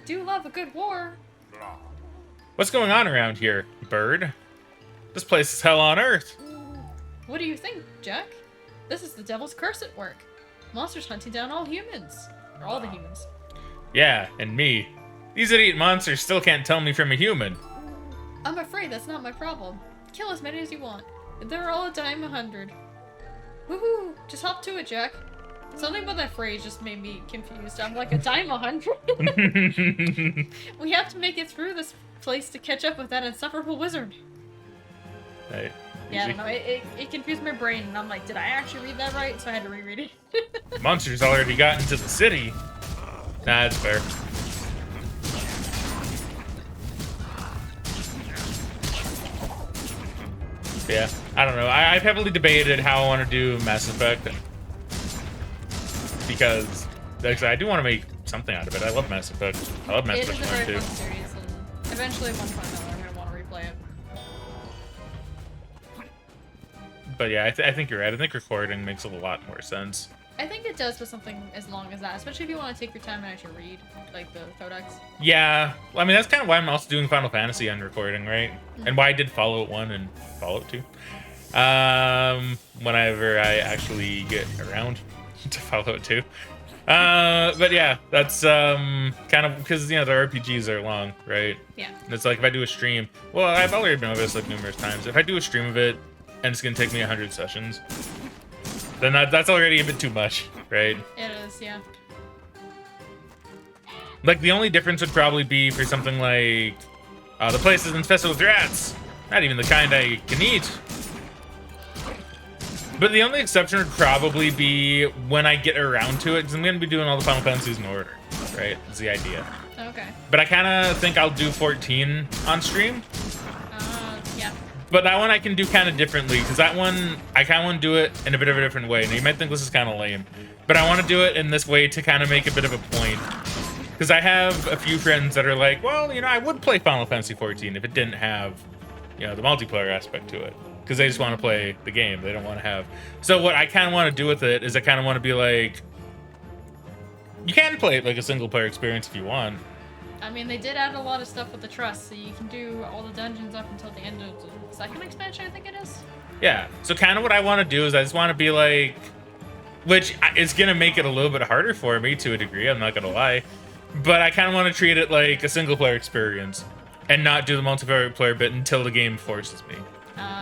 do love a good war. What's going on around here, bird? This place is hell on earth. What do you think, Jack? This is the devil's curse at work. Monsters hunting down all humans. Or all the humans. Yeah, and me. These idiot monsters still can't tell me from a human. I'm afraid that's not my problem. Kill as many as you want. They're all a dime 100. Woohoo! Just hop to it, Jack. Something about that phrase just made me confused. I'm like, a dime 100? We have to make it through this place to catch up with that insufferable wizard. Right. Yeah, I don't know. It confused my brain, and I'm like, did I actually read that right? So I had to reread it. Monsters already got into the city. Nah, that's fair. Yeah, I don't know. I've heavily debated how I want to do Mass Effect. Because actually, I do want to make something out of it. I love Mass Effect. I love Mass It is Effect a 1 very too. fun series, and eventually at one point or another, I'm going to want to replay it. But yeah, I think you're right. I think recording makes a lot more sense. I think it does for something as long as that, especially if you want to take your time and actually read, like the codex. Yeah, well, I mean, that's kind of why I'm also doing Final Fantasy on recording, right? And why I did Fallout 1 and Fallout 2. Whenever I actually get around to Fallout 2. But yeah, that's kind of because, you know, the RPGs are long, right? Yeah. And it's like if I do a stream, well, I've already been over this like numerous times. If I do a stream of it and it's going to take me 100 sessions, then that's already a bit too much, right? It is, yeah. Like, the only difference would probably be for something like, the place is infested with rats. Not even the kind I can eat. But the only exception would probably be when I get around to it, because I'm going to be doing all the Final Fantasies in order, right? Is the idea. Okay. But I kind of think I'll do 14 on stream. Yeah. But that one I can do kind of differently, because that one, I kind of want to do it in a bit of a different way. Now, you might think this is kind of lame, but I want to do it in this way to kind of make a bit of a point. Because I have a few friends that are like, well, you know, I would play Final Fantasy 14 if it didn't have, you know, the multiplayer aspect to it. Because they just want to play the game. They don't want to have... So what I kind of want to do with it is I kind of want to be like... You can play it like a single-player experience if you want. I mean, they did add a lot of stuff with the trust, so you can do all the dungeons up until the end of the second expansion, I think it is. Yeah. So kind of what I want to do is I just want to be like... Which is going to make it a little bit harder for me to a degree, I'm not going to lie. But I kind of want to treat it like a single-player experience. And not do the multiplayer bit until the game forces me.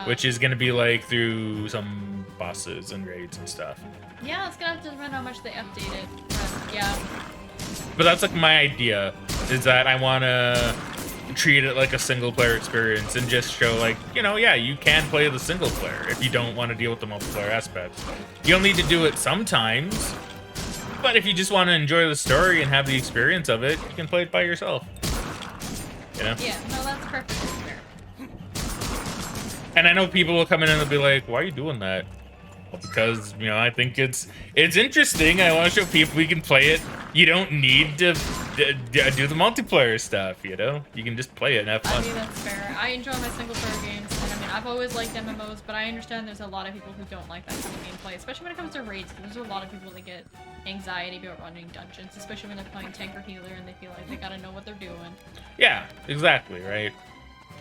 Which is going to be like through some bosses and raids and stuff. Yeah, it's gonna have to depend on how much they update it. But yeah. But that's like my idea, is that I want to treat it like a single player experience and just show like, you know, yeah, you can play the single player if you don't want to deal with the multiplayer aspects. You'll need to do it sometimes, but if you just want to enjoy the story and have the experience of it, you can play it by yourself. You know? Yeah, no, that's perfectly fair. And I know people will come in and they'll be like, why are you doing that? Well, because, you know, I think it's interesting. I want to show people we can play it. You don't need to do the multiplayer stuff, you know? You can just play it and have fun. I mean, that's fair. I enjoy my single-player games, and I mean, I've always liked MMOs, but I understand there's a lot of people who don't like that kind of gameplay, especially when it comes to raids, because there's a lot of people that get anxiety about running dungeons, especially when they're playing tank or healer, and they feel like they gotta know what they're doing. Yeah, exactly, right?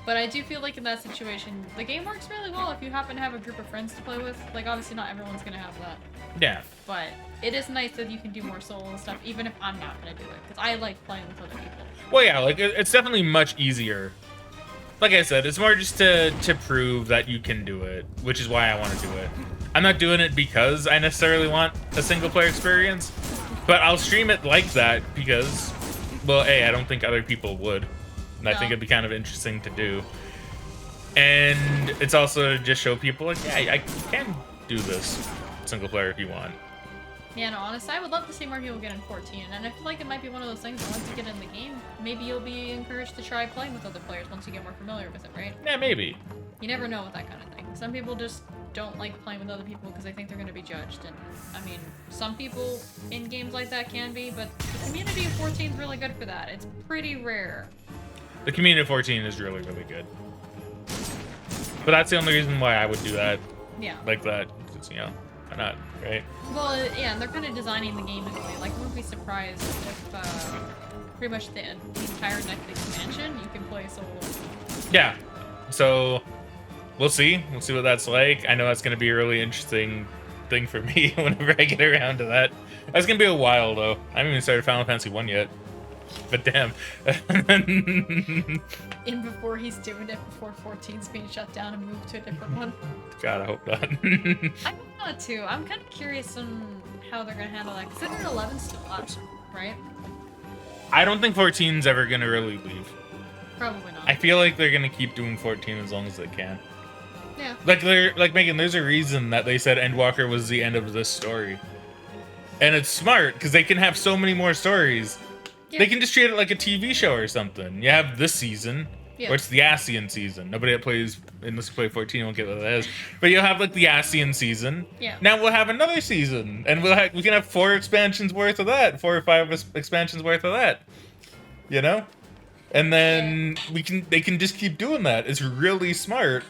But I do feel like in that situation, the game works really well if you happen to have a group of friends to play with. Like, obviously not everyone's gonna have that. Yeah. But it is nice that you can do more solo and stuff, even if I'm not gonna do it, because I like playing with other people. Well, yeah, like, it's definitely much easier. Like I said, it's more just to prove that you can do it, which is why I want to do it. I'm not doing it because I necessarily want a single-player experience, but I'll stream it like that because, well, A, I don't think other people would. And I think it'd be kind of interesting to do. And it's also to just show people, like, yeah, I can do this single player if you want. Yeah, no, honestly, I would love to see more people get in 14, and I feel like it might be one of those things that once you get in the game, maybe you'll be encouraged to try playing with other players once you get more familiar with it, right? Yeah, maybe. You never know with that kind of thing. Some people just don't like playing with other people because they think they're going to be judged, and, I mean, some people in games like that can be, but the community of 14 is really good for that. It's pretty rare. The community of 14 is really, really good. But that's the only reason why I would do that. Yeah. Like that. 'Cause, you know, Why not, right? Well, yeah, and they're kind of designing the game in a way. Like, I wouldn't be surprised if pretty much the entire next expansion you can play solo. Yeah. So we'll see. We'll see what that's like. I know that's going to be a really interesting thing for me whenever I get around to that. That's going to be a while, though. I haven't even started Final Fantasy 1 yet. But damn. In before he's doing it, before 14's being shut down and moved to a different one. God, I hope not. I hope not, too. I'm kind of curious on how they're going to handle that. Because 11's still up, right? I don't think 14's ever going to really leave. Probably not. I feel like they're going to keep doing 14 as long as they can. Yeah. Like Megan, there's a reason that they said Endwalker was the end of this story. And it's smart, because they can have so many more stories. Yeah. They can just treat it like a TV show or something. You have this season, or it's the Ascian season. Nobody that plays, unless you play 14, won't get what that is. But you'll have, like, the Ascian season. Yeah. Now we'll have another season, and we can have 4 expansions worth of that. 4 or 5 expansions worth of that. You know? And then they can just keep doing that. It's really smart.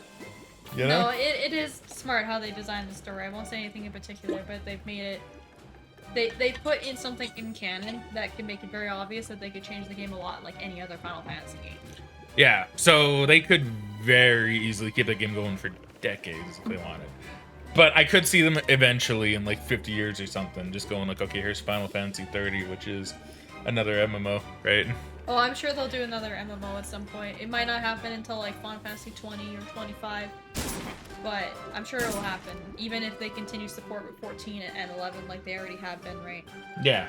You know? No, it is smart how they designed the story. I won't say anything in particular, but they've made it... They put in something in canon that can make it very obvious that they could change the game a lot like any other Final Fantasy game. Yeah, so they could very easily keep that game going for decades if they wanted. But I could see them eventually in like 50 years or something just going like, okay, here's Final Fantasy 30, which is another MMO, right? Oh, I'm sure they'll do another MMO at some point. It might not happen until like Final Fantasy 20 or 25, but I'm sure it will happen, even if they continue support with 14 and 11 like they already have been, right? Yeah.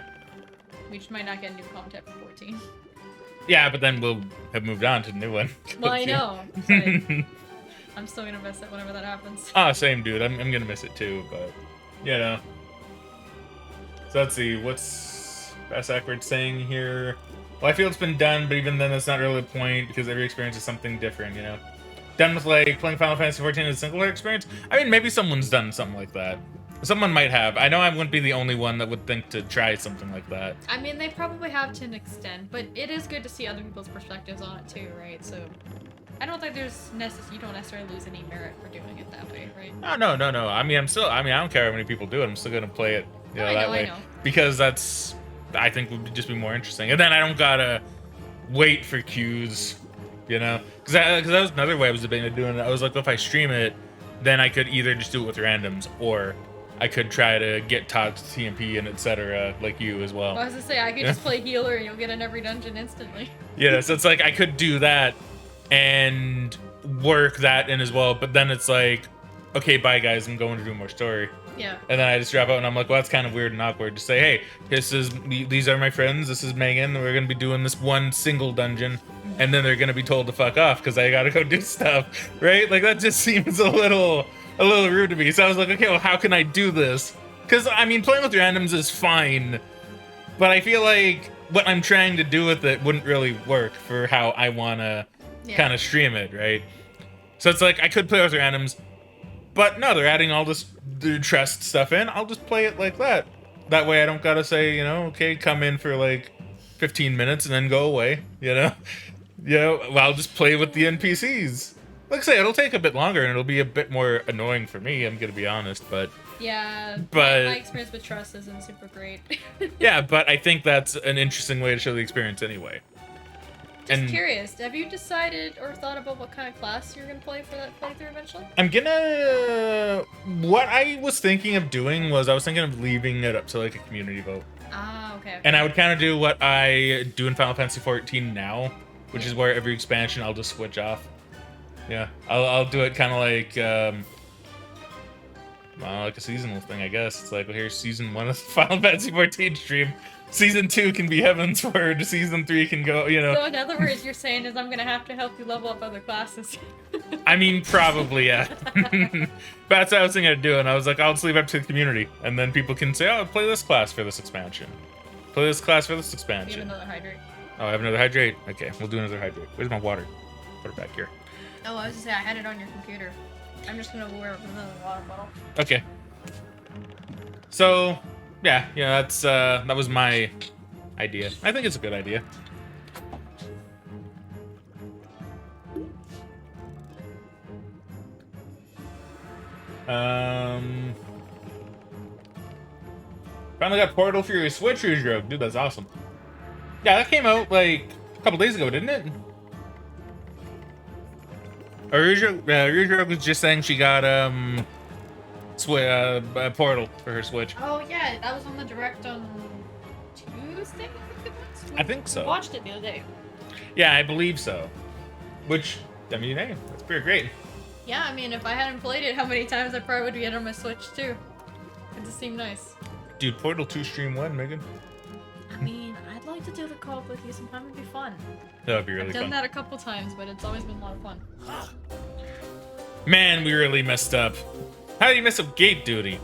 We just might not get new content for 14. Yeah, but then we'll have moved on to the new one. Well, I know, but I'm still gonna miss it whenever that happens. Ah, same dude. I'm gonna miss it too, but, you know. So let's see, what's Fast Backward saying here? Well, I feel it's been done, but even then that's not really the point, because every experience is something different, you know? Done with, like, playing Final Fantasy 14 as a single-player experience? I mean, maybe someone's done something like that. Someone might have. I know I wouldn't be the only one that would think to try something like that. I mean, they probably have to an extent, but it is good to see other people's perspectives on it too, right? So, I don't think you don't necessarily lose any merit for doing it that way, right? No. I mean, I don't care how many people do it. I'm still gonna play it, that way. I know. Because that's... I think would just be more interesting. And then I don't gotta wait for queues, you know? Because that was another way I was debating of doing it. I was like, well, if I stream it, then I could either just do it with randoms, or I could try to get Todd to TMP and etc. like you as well. I was gonna say, I could just play healer and you'll get in every dungeon instantly. Yeah, so it's like, I could do that and work that in as well, but then it's like, okay, bye guys, I'm going to do more story. Yeah. And then I just drop out and I'm like, well, that's kind of weird and awkward to say, hey, these are my friends, this is Megan, we're going to be doing this one single dungeon, and then they're going to be told to fuck off because I got to go do stuff, right? Like, that just seems a little rude to me. So I was like, okay, well, how can I do this? Because, I mean, playing with randoms is fine, but I feel like what I'm trying to do with it wouldn't really work for how I want to kind of stream it, right? So it's like, I could play with randoms, but no, they're adding all this trust stuff in. I'll just play it like that. That way I don't gotta say, okay, come in for like 15 minutes and then go away, well, I'll just play with the NPCs. Like I say, it'll take a bit longer and it'll be a bit more annoying for me, I'm gonna be honest, but... Yeah, my experience with trust isn't super great. Yeah, but I think that's an interesting way to show the experience anyway. Just curious, have you decided or thought about what kind of class you're gonna play for that playthrough eventually? What I was thinking of doing was I was thinking of leaving it up to like a community vote. Ah, okay. And I would kind of do what I do in Final Fantasy 14 now, which is where every expansion I'll just switch off. Yeah, I'll do it kind of like a seasonal thing, I guess. It's like, well, here's season 1 of Final Fantasy 14 stream. Season 2 can be Heaven's Word. Season 3 can go, So in other words, you're saying is I'm gonna have to help you level up other classes. I mean, probably, yeah. But that's what I was thinking of doing. I was like, I'll just leave it up to the community. And then people can say, oh, play this class for this expansion. Play this class for this expansion. You have another hydrate. Oh, I have another hydrate? Okay, we'll do another hydrate. Where's my water? Put it back here. Oh, I was gonna say, I had it on your computer. I'm just gonna wear another water bottle. Okay. So... Yeah, that's that was my idea. I think it's a good idea. Finally got Portal for your Switch, Rouge. Dude, that's awesome. Yeah, that came out like a couple days ago, didn't it? Or Rouge was just saying she got Portal for her Switch. Oh yeah, that was on the direct on Tuesday. I think it was. I think so. We watched it the other day. Yeah, I believe so. Which, I mean, hey, that's pretty great. Yeah, I mean, if I hadn't played it, how many times I probably would get on my Switch too. It just seemed nice. Dude, Portal 2 Stream 1, Megan. I mean, I'd like to do the co-op with you sometime. It'd be fun. That would be really I've fun. done that a couple times, but it's always been a lot of fun. Man, we really messed up. How did you mess up gate duty?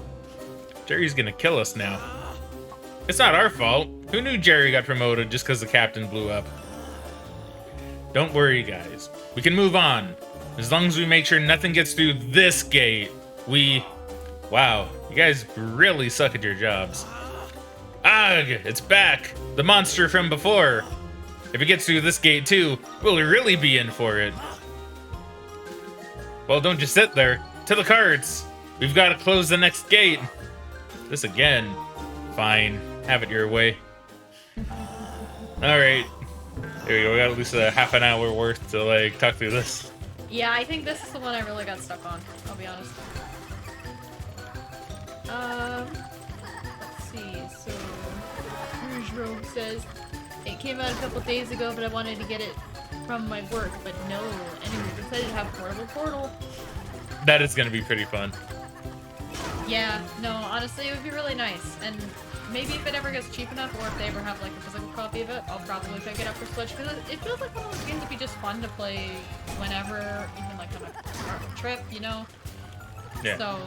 Jerry's gonna kill us now. It's not our fault. Who knew Jerry got promoted just because the captain blew up? Don't worry, guys. We can move on. As long as we make sure nothing gets through this gate, Wow, you guys really suck at your jobs. Ugh, it's back. The monster from before. If it gets through this gate too, we'll really be in for it. Well, don't just sit there. To the carts. We've got to close the next gate. This again. Fine. Have it your way. Alright. There we go. We got at least a half an hour worth to, like, talk through this. Yeah, I think this is the one I really got stuck on. I'll be honest. Let's see. So, Rouge Rogue says, it came out a couple days ago, but I wanted to get it from my work, but no. Anyway, we decided to have Portal. That is going to be pretty fun. Yeah, no, honestly, it would be really nice. And maybe if it ever gets cheap enough, or if they ever have like a physical copy of it, I'll probably pick it up for Switch, because it feels like one of those games that'd be just fun to play whenever, even like on a trip, you know? Yeah. So,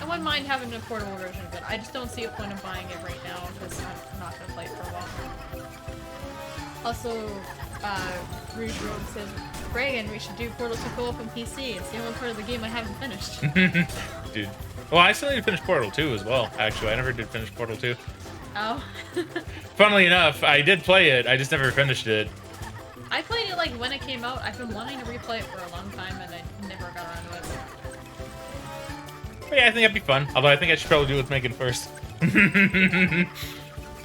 I wouldn't mind having a portable version of it. I just don't see a point of buying it right now, because I'm not going to play it for a while. Also, Rouge Rogue says, Fraggin, we should do Portal 2 co-op on PC. It's the only part of the game I haven't finished. Dude. Well, I still need to finish Portal 2 as well, actually. I never did finish Portal 2. Oh. Funnily enough, I did play it. I just never finished it. I played it like when it came out. I've been wanting to replay it for a long time, and I never got around to it. But yeah, I think that'd be fun. Although I think I should probably do it with Megan first. I think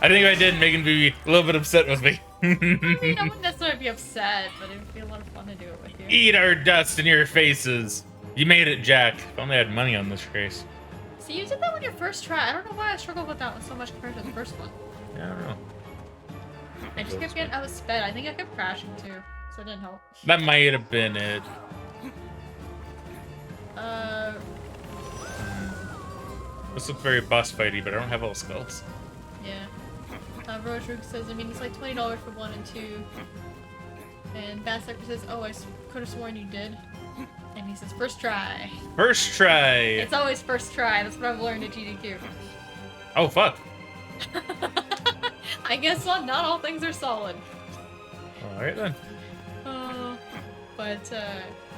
if I did, Megan would be a little bit upset with me. I mean, I wouldn't necessarily be upset, but it would be a lot of fun to do it with you. Eat our dust in your faces. You made it, Jack. If only I had money on this race. See, you did that on your first try. I don't know why I struggled with that one so much compared to the first one. Yeah, I don't know. I just kept getting outsped. I think I kept crashing too, so it didn't help. That might have been it. This looks very boss fighty, but I don't have all the skulls. Yeah. Rouge Rogue says, I mean, it's like $20 for 1 and 2. And Bass Sucker says, oh, I could have sworn you did. And he says, first try. First try. It's always first try. That's what I've learned at GDQ. Oh, fuck. I guess not all things are solid. Alright then. But,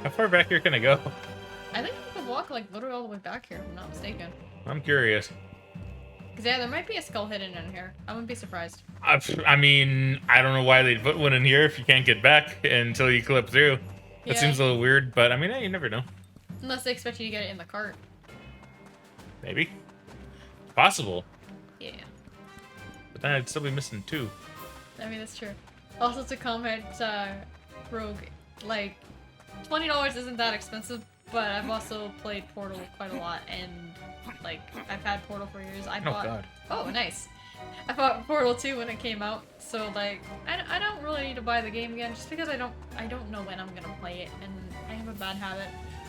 How far back here can I go? I think you can walk, like, literally all the way back here, if I'm not mistaken. I'm curious. Because, yeah, there might be a skull hidden in here. I wouldn't be surprised. I mean, I don't know why they'd put one in here if you can't get back until you clip through. That Yeah. seems a little weird, but I mean, hey, you never know. Unless they expect you to get it in the cart. Maybe. Possible. Yeah. But then I'd still be missing 2. I mean, that's true. Also, to comment, Rogue, like, $20 isn't that expensive, but I've also played Portal quite a lot, and, like, I've had Portal for years. I bought... God. Oh, nice. I bought Portal 2 when it came out, so, like, I don't really need to buy the game again, just because I don't know when I'm gonna play it, and I have a bad habit.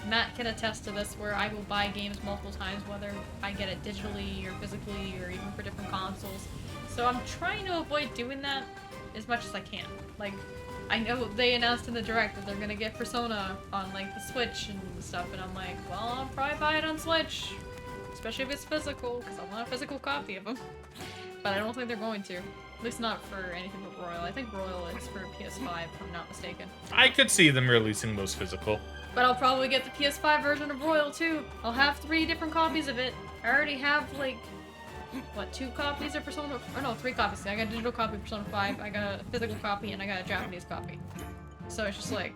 Matt can attest to this, where I will buy games multiple times, whether I get it digitally or physically or even for different consoles. So I'm trying to avoid doing that as much as I can. Like, I know they announced in the Direct that they're gonna get Persona on, like, the Switch and stuff, and I'm like, well, I'll probably buy it on Switch. Especially if it's physical, because I want a physical copy of them. But I don't think they're going to. At least not for anything but Royal. I think Royal is for PS5, if I'm not mistaken. I could see them releasing those physical. But I'll probably get the PS5 version of Royal too. I'll have 3 different copies of it. I already have, like, what, 2 copies of Persona? Or no, 3 copies. I got a digital copy of Persona 5, I got a physical copy, and I got a Japanese copy. So it's just like,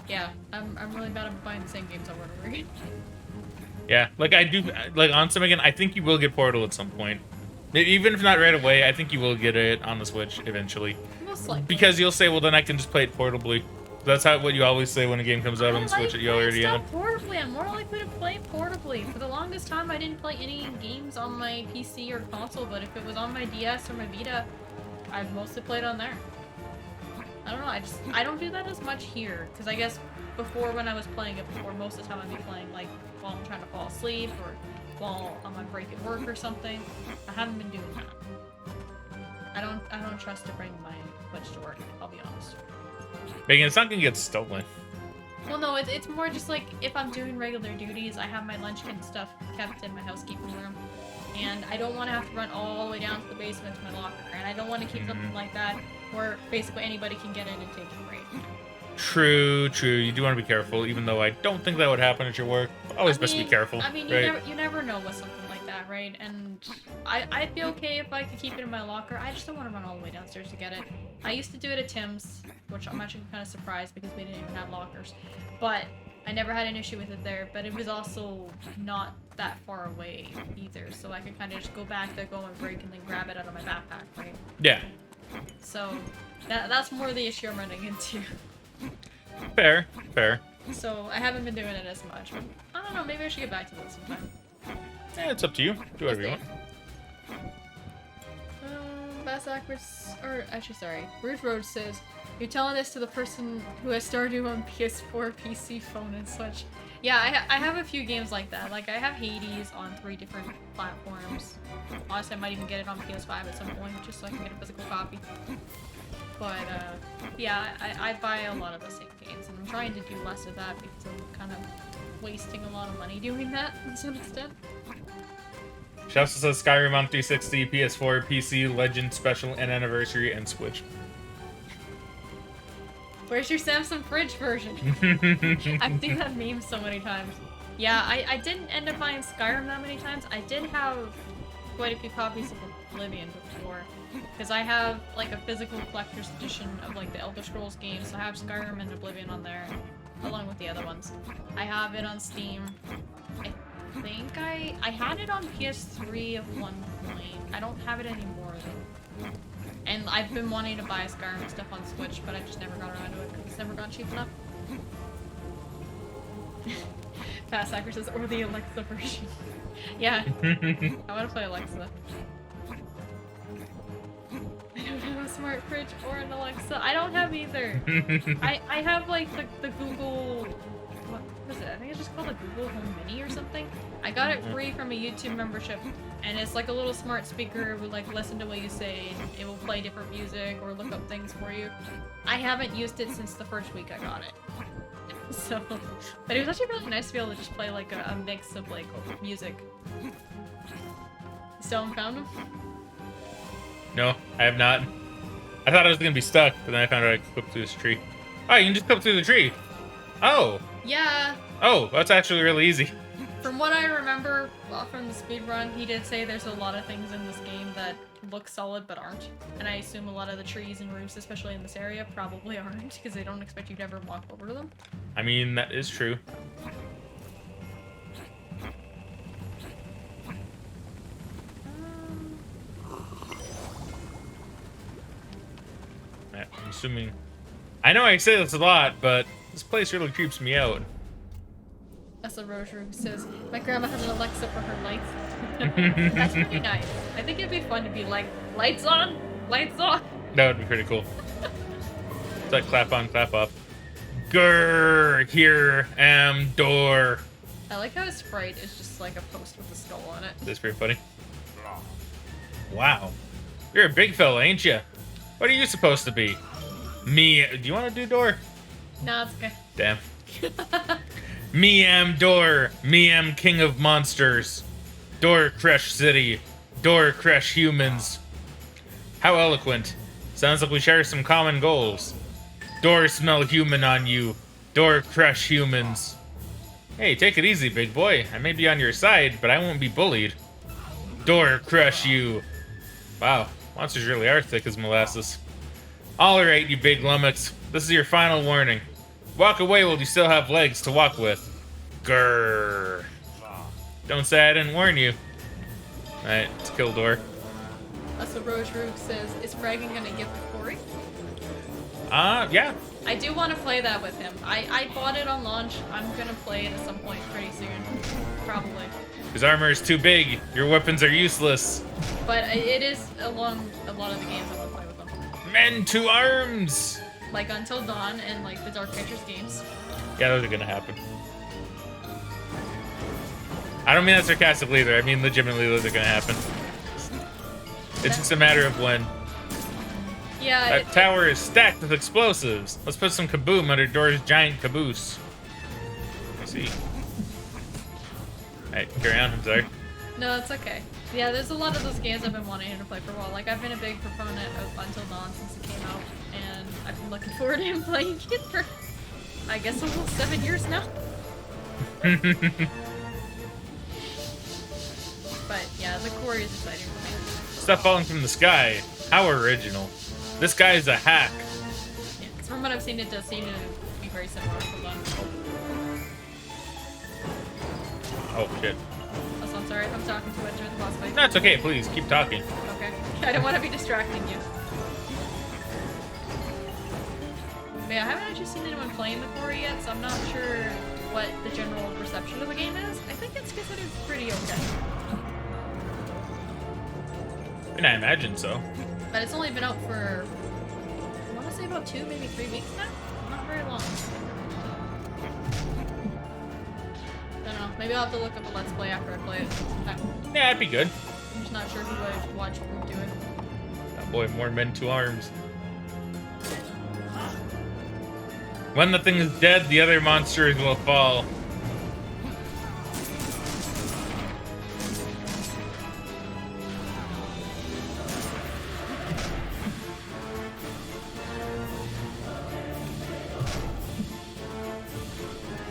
yeah, I'm really bad at buying the same games over and over again. Yeah, like I do, like on some again, I think you will get Portal at some point. Even if not right away, I think you will get it on the Switch eventually. Most likely. Because you'll say, well, then I can just play it portably. That's what you always say when a game comes out on the Switch that you already own. Portably. I'm more likely to play it portably. For the longest time, I didn't play any games on my PC or console, but if it was on my DS or my Vita, I've mostly played on there. I don't know, I don't do that as much here, because I guess before when I was playing it before, most of the time I'd be playing like while I'm trying to fall asleep or while I'm on break at work or something. I haven't been doing that. I don't trust to bring my Switch to work, I'll be honest. Megan, it's not gonna get stolen. Well, no, it's more just like if I'm doing regular duties, I have my lunch kit and stuff kept in my housekeeping room. And I don't want to have to run all the way down to the basement to my locker. And I don't want to keep something like that where basically anybody can get in and take it right. True. You do want to be careful, even though I don't think that would happen at your work. Always best to be careful. I mean, right? you never know with something like that, right? And I'd be okay if I could keep it in my locker. I just don't want to run all the way downstairs to get it. I used to do it at Tim's, which I'm actually kind of surprised because we didn't even have lockers. But I never had an issue with it there, but it was also not that far away either, so I could kind of just go back there, go on break, and then grab it out of my backpack, right? Yeah. So that's more the issue I'm running into. Fair. So I haven't been doing it as much, but I don't know, maybe I should get back to that sometime. Yeah, it's up to you. Do whatever you want. Bass Actors, or actually sorry, Rude Road says, you're telling this to the person who has Stardew on PS4, PC, phone, and Switch. Yeah, I have a few games like that. Like, I have Hades on 3 different platforms. Honestly, I might even get it on PS5 at some point, just so I can get a physical copy. But, yeah, I buy a lot of the same games, and I'm trying to do less of that because I'm kind of wasting a lot of money doing that, to some extent. She also says Skyrim on 360, PS4, PC, Legend Special, and Anniversary, and Switch. Where's your Samsung fridge version? I've seen that meme so many times. Yeah, I didn't end up buying Skyrim that many times. I did have quite a few copies of Oblivion before. Because I have, like, a physical collector's edition of, like, the Elder Scrolls games. So I have Skyrim and Oblivion on there, along with the other ones. I have it on Steam. I think I had it on PS3 at one point. I don't have it anymore, though. And I've been wanting to buy Skyrim stuff on Switch, but I just never got around to it because it's never gone cheap enough. Fast Hacker says, or the Alexa version. Yeah, I want to play Alexa. I don't have a smart fridge or an Alexa. I don't have either. I have like the Google, what was it? I think it's just called a Google Home Mini or something. I got it free from a YouTube membership, and it's like a little smart speaker with like listen to what you say, and it will play different music or look up things for you. I haven't used it since the first week I got it. So, but it was actually really nice to be able to just play like a mix of like music. Still haven't found him? No, I have not. I thought I was gonna be stuck, but then I found out I could clip through this tree. Oh, you can just clip through the tree. Oh. Yeah. Oh, that's actually really easy. From what I remember from the speedrun, he did say there's a lot of things in this game that look solid but aren't. And I assume a lot of the trees and roofs, especially in this area, probably aren't, because they don't expect you to ever walk over to them. I mean, that is true. I'm assuming... I know I say this a lot, but this place really creeps me out. That's a Rosary who says, my grandma has an Alexa for her lights. That's really nice. I think it'd be fun to be like, lights on, lights off. That would be pretty cool. It's like clap on, clap up. Grrr, here am door. I like how his sprite is just like a post with a skull on it. That's pretty funny. Wow. You're a big fella, ain't you? What are you supposed to be? Me. Do you want to do door? Nah, it's okay. Damn. Me am door. Me am king of monsters. Door crush city. Door crush humans. How eloquent. Sounds like we share some common goals. Door smell human on you. Door crush humans. Hey, take it easy, big boy. I may be on your side, but I won't be bullied. Door crush you. Wow, monsters really are thick as molasses. Alright, you big lummox. This is your final warning. Walk away while you still have legs to walk with. Grrr. Don't say I didn't warn you. Alright, let's kill door. So Rose Rook says, is Fraggin gonna get the quarry? Yeah. I do want to play that with him. I bought it on launch. I'm gonna play it at some point pretty soon. Probably. His armor is too big. Your weapons are useless. But it is along a lot of the games I want to play with him. Men to arms! Like Until Dawn and like the Dark Pictures games. Yeah, those are gonna happen. I don't mean that sarcastically either. I mean legitimately those are gonna happen. It's just a matter of when. Yeah. That tower is stacked with explosives. Let's put some kaboom under Dora's giant caboose. I see. Alright, carry on. I'm sorry. No, it's okay. Yeah, there's a lot of those games I've been wanting him to play for a while. Like, I've been a big proponent of Until Dawn since it came out, and I've been looking forward to him playing it for, I guess, almost 7 years now. But yeah, the quarry is exciting for me. Stuff falling from the sky. How original. This guy is a hack. Yeah, 'cause from what I've seen, it does seem to be very similar to Until Dawn. Oh shit. Also, I'm sorry if I'm talking too much during the boss fight. No, it's okay. Please keep talking. Okay. I don't want to be distracting you. But yeah, I haven't actually seen anyone playing the quarry yet, so I'm not sure what the general reception of the game is. I think it's considered pretty okay. I mean, I imagine so. But it's only been out for, I want to say about 2, maybe 3 weeks now? Not very long. I don't know. Maybe I'll have to look up a Let's Play after I play it sometime. Yeah, that'd be good. I'm just not sure who I'd watch Root do it. Oh boy, more men to arms. When the thing is dead, the other monsters will fall.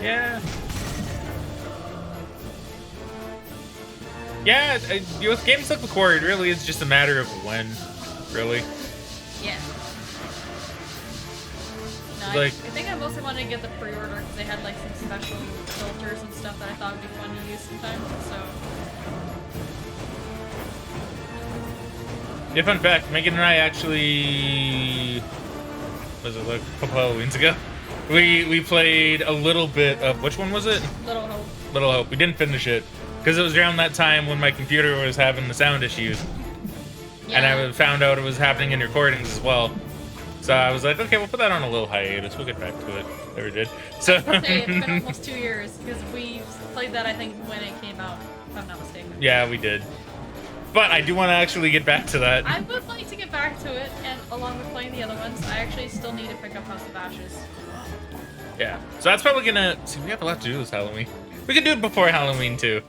Yeah. Yeah, with games like The Quarry, it really is just a matter of when, really. Yeah. No, Like- I think I mostly wanted to get the pre-order because they had like some special filters and stuff that I thought would be fun to use sometimes, so... Yeah, fun fact, Megan and I actually... Was it like a couple Halloweens ago? We played a little bit of... Which one was it? Little Hope. Little Hope. We didn't finish it. Because it was around that time when my computer was having the sound issues. Yeah. And I found out it was happening in recordings as well. So I was like, okay, we'll put that on a little hiatus. We'll get back to it. Never did. So Hey, it's been almost 2 years because we played that, I think, when it came out, if I'm not mistaken. yeah, we did. But I do want to actually get back to that. I would like to get back to it, and along with playing the other ones, I actually still need to pick up House of Ashes. Yeah. So that's probably gonna... See, we have a lot to do this Halloween. We can do it before Halloween, too.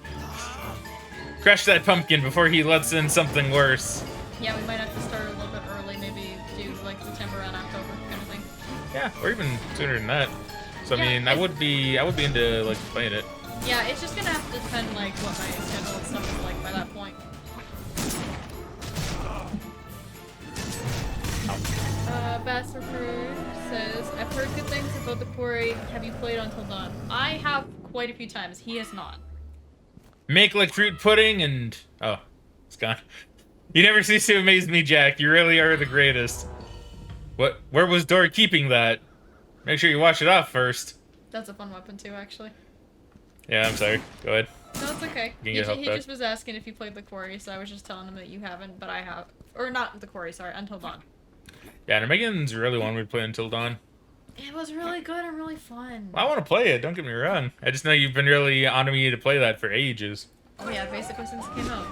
Crush that pumpkin before he lets in something worse. Yeah, we might have to start a little bit early, maybe do like September and October kind of thing. Yeah, or even sooner than that. So Yeah, I mean, I would be into like playing it. Yeah, it's just gonna have to depend like what my schedule and stuff is like by that point. Bassford says, I've heard good things about the quarry. Have you played Until Dawn? I have quite a few times. He has not. Make like fruit pudding and... Oh, it's gone. You never cease to amaze me, Jack. You really are the greatest. What? Where was Dora keeping that? Make sure you wash it off first. That's a fun weapon too, actually. Yeah, I'm sorry. Go ahead. No, it's okay. You can He get help back. just was asking if you played the quarry, so I was just telling him that you haven't, but I have. Or not the quarry, sorry, Until Dawn. Yeah, and Megan's really wanted me to play Until Dawn. It was really good and really fun. Well, I want to play it, don't get me wrong. I just know you've been really on me to play that for ages. Oh yeah, basically since it came out.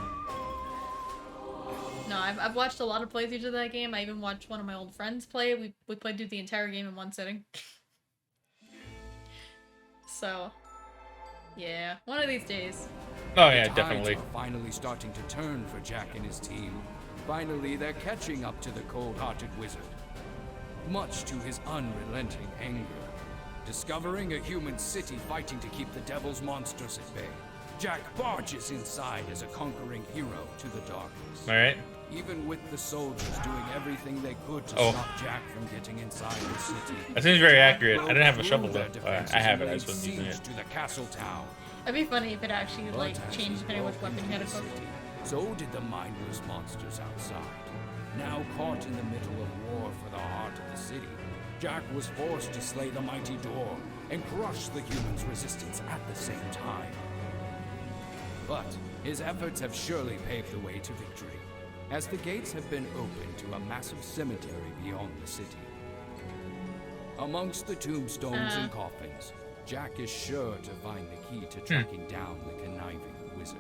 No, I've watched a lot of playthroughs of that game. I even watched one of my old friends play. We played through the entire game in one sitting. So, yeah, one of these days. Oh yeah, The tides definitely. are finally starting to turn for Jack and his team. Finally, they're catching up to the cold-hearted wizard. Much to his unrelenting anger. Discovering a human city fighting to keep the devil's monsters at bay, Jack barges inside as a conquering hero to the darkness. Alright. Even with the soldiers doing everything they could to Oh. stop Jack from getting inside the city. That seems very accurate. I didn't have a Through shovel their though. defenses I have it, and I just wasn't laid using siege it. to the castle town. It'd be funny if it actually like But as changed he depending on which broke weapon you had into equipped. the city, So did the mindless monsters outside. Now caught in the middle of war for the heart of the city, Jack was forced to slay the mighty door and crush the humans' resistance at the same time. But his efforts have surely paved the way to victory, as the gates have been opened to a massive cemetery beyond the city. Amongst the tombstones and coffins, Jack is sure to find the key to tracking down the conniving wizard.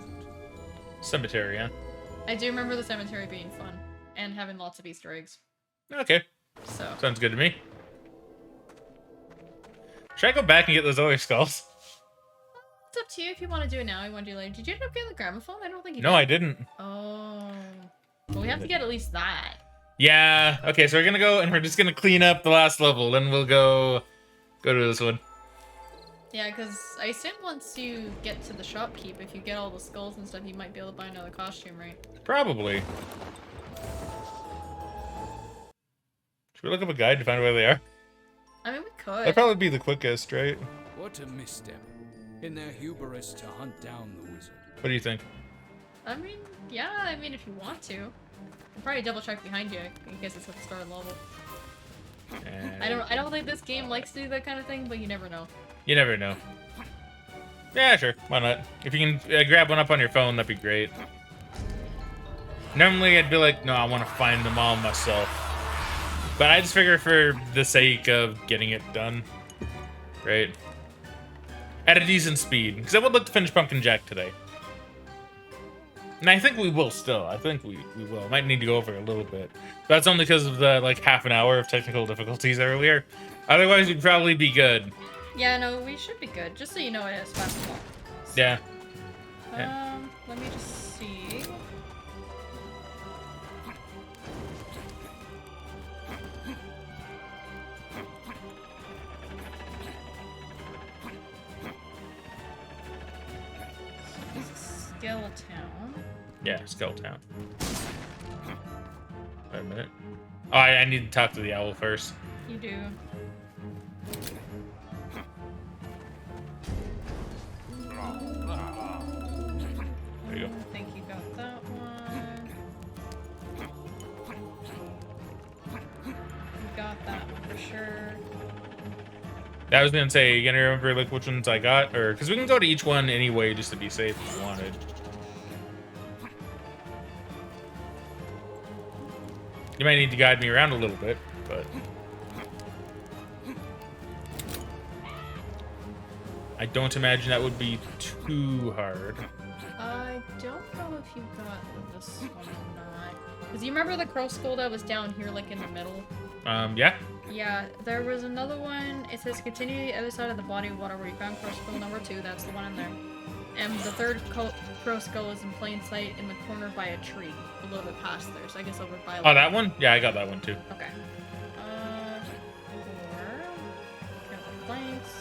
Cemetery, huh? I do remember the cemetery being fun and having lots of Easter eggs. Okay. So Sounds good to me. Should I go back and get those other skulls? it's up to you if you want to do it now. You want to do it later. Did you end up getting the gramophone? I don't think you No, did. I didn't. Oh. Well, we have to get at least that. Yeah. Okay, so we're gonna go and we're just gonna clean up the last level, then we'll go to this one. Yeah, because I assume once you get to the shopkeep, if you get all the skulls and stuff, you might be able to buy another costume, right? Probably. Should we look up a guide to find where they are? I mean, we That'd could. probably be the quickest, right? What a misstep in their hubris to hunt down the wizard. What do you think? I mean, yeah, I mean, if you want to. I'll probably double check behind you in case it's at the start of the level. And I don't think this game likes to do that kind of thing, but you never know. you never know. Yeah, sure. Why not? If you can grab one up on your phone, that'd be great. Normally, I'd be like, no, I want to find them all myself. But I just figure for the sake of getting it done, right? At a decent speed. Because I would like to finish Pumpkin Jack today. And I think we will still. I think we will. Might need to go over a little bit. But that's only because of the, like, half an hour of technical difficulties earlier. Otherwise, we'd probably be good. Yeah, no, we should be good. Just so you know, it is fast walk. Yeah. Let me just see. Skelletown. Yeah, Skulltown. Wait a minute. Oh, I need to talk to the owl first. You do. There you go. I think you got that one. You got that for sure. I was gonna say, you gonna remember like which ones I got, or because we can go to each one anyway, just to be safe if you wanted. You might need to guide me around a little bit, but I don't imagine that would be too hard. I don't know if you got this one or not. Because you remember the crow skull that was down here, like in the middle? Yeah. Yeah, there was another one. It says continue the other side of the body of water where you found crow skull number 2. That's the one in there. And the third crow skull is in plain sight in the corner by a tree, a little bit past there. So I guess over by. Oh, that one? Yeah, I got that one too. Okay. 4. Got the planks.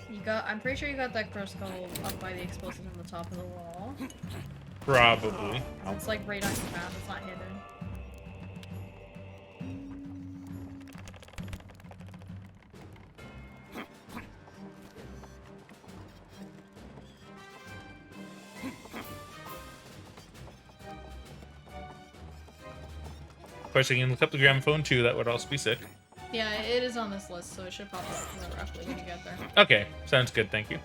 You got. I'm pretty sure you got that crow skull up by the explosives on the top of the wall. Probably. It's like right on your path. It's not hidden. Of course, I can look up the gramophone too. That would also be sick. Yeah, it is on this list, so it should pop up roughly when you get there. Okay, sounds good. Thank you.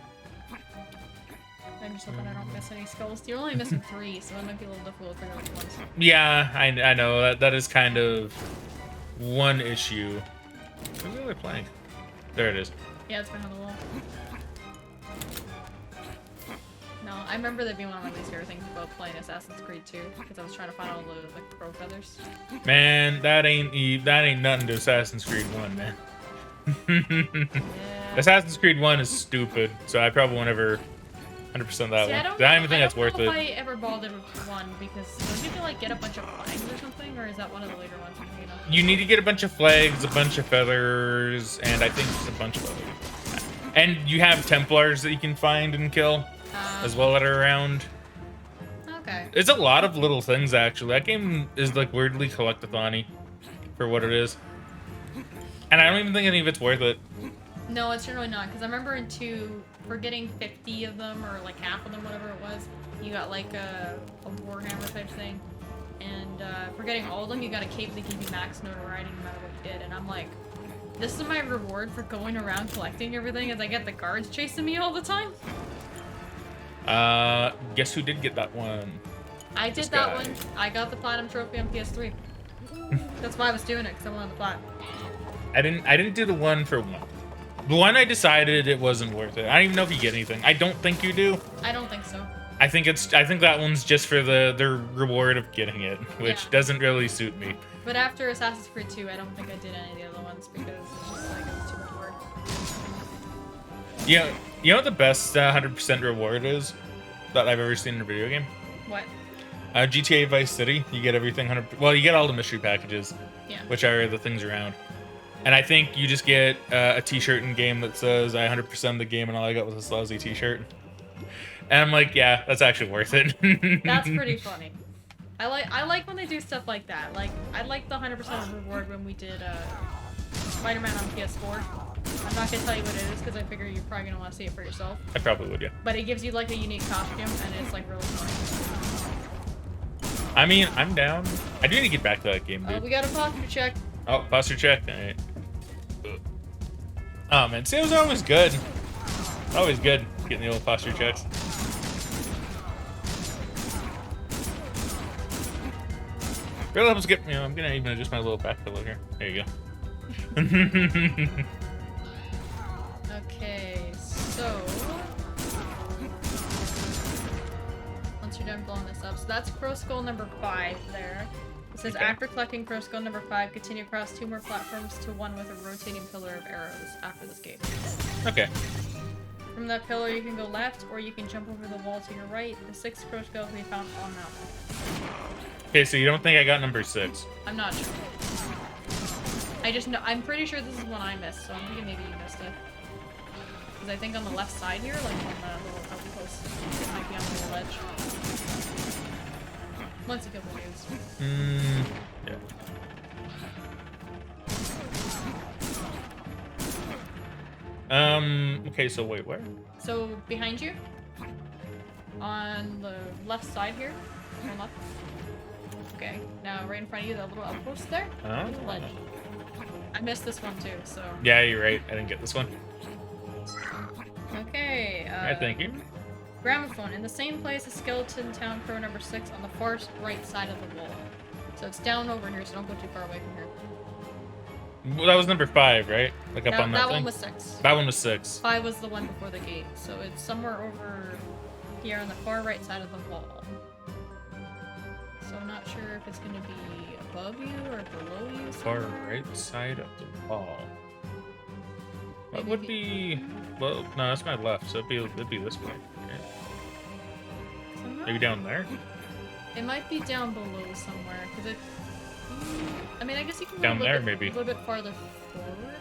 I'm just hoping I don't miss any skulls. You're only missing 3, so it might be a little difficult to figure out which ones. Yeah, I know that is kind of one issue. Where's the other plank? There it is. Yeah, it's behind the wall. No, I remember that being one of my least favorite things about playing Assassin's Creed 2, because I was trying to find all the crow feathers. Man, that ain't nothing to Assassin's Creed 1, man. Yeah. Assassin's Creed 1 is stupid, so I probably won't ever 100% that See, one. I don't even think that's worth know if it. I ever bothered with 1, because don't you feel like get a bunch of flags or something, or is that one of the later ones? You know? You need to get a bunch of flags, a bunch of feathers, and I think just a bunch of others. And you have Templars that you can find and kill as well that are around. Okay. It's a lot of little things, actually. That game is like weirdly collectathon-y for what it is. And I don't even think any of it's worth it. No, it's generally not, because I remember in 2, for getting 50 of them, or like half of them, whatever it was, you got like a Warhammer type thing. And for getting all of them, you got a cape that gave you max notoriety no matter what you did. And I'm like, this is my reward for going around collecting everything, as I get the guards chasing me all the time. Guess who did get that one? I did that one. I got the platinum trophy on PS3. That's why I was doing it, because I wanted the plat. I didn't do the one for one. The one I decided it wasn't worth it. I don't even know if you get anything. I don't think you do. I don't think so. I think that one's just for the reward of getting it, which doesn't really suit me. But after Assassin's Creed 2, I don't think I did any of the other ones because it's just like it was too much work. You know what the best 100% reward is that I've ever seen in a video game? What? GTA Vice City. You get everything 100%. Well, you get all the mystery packages, which are the things around. And I think you just get a T-shirt in game that says I 100% the game, and all I got was this lousy T-shirt. And I'm like, yeah, that's actually worth it. That's pretty funny. I like when they do stuff like that. Like, I like the 100% reward when we did Spider-Man on PS4. I'm not gonna tell you what it is because I figure you're probably gonna want to see it for yourself. I probably would, yeah. But it gives you like a unique costume, and it's like really funny. I mean, I'm down. I do need to get back to that game, dude. We got a posture check. Oh, posture check. All right. Oh man, see, it was always good. Always good getting the old posture checks. Really helps get, I'm gonna even adjust my little back pillow here. There you go. Okay, so once you're done blowing this up, so that's Crow Skull number 5 there. It says after collecting Crow Skull number 5, continue across 2 more platforms to one with a rotating pillar of arrows after this gate. Okay. From that pillar, you can go left, or you can jump over the wall to your right. The 6th Crow Skull can be found on that one. Okay, so you don't think I got number 6? I'm not sure. I just know, I'm pretty sure this is one I missed, so I'm thinking maybe you missed it. Because I think on the left side here, like on the little outpost, it might be on the ledge. Once you kill the dudes. Yeah. Okay, so wait, where? So, behind you? On the left side here? Turn left. Okay, now right in front of you, that little outpost there? Oh. The ledge. I missed this one too, so... Yeah, you're right. I didn't get this one. Okay, Alright, thank you. Gramophone. In the same place as Skeleton Town Crow number 6 on the far right side of the wall. So it's down over here, so don't go too far away from here. Well, that was number 5, right? Like up on that thing? One was 6. That one was 6. 5 was the one before the gate, so it's somewhere over here on the far right side of the wall. So I'm not sure if it's going to be above you or below you. Far right side of the wall. That would be... Well, no, that's my left, so it'd be this way. Okay. Maybe down there? It might be down below somewhere, because it... I mean, I guess you can go down there, a maybe. little bit farther forward.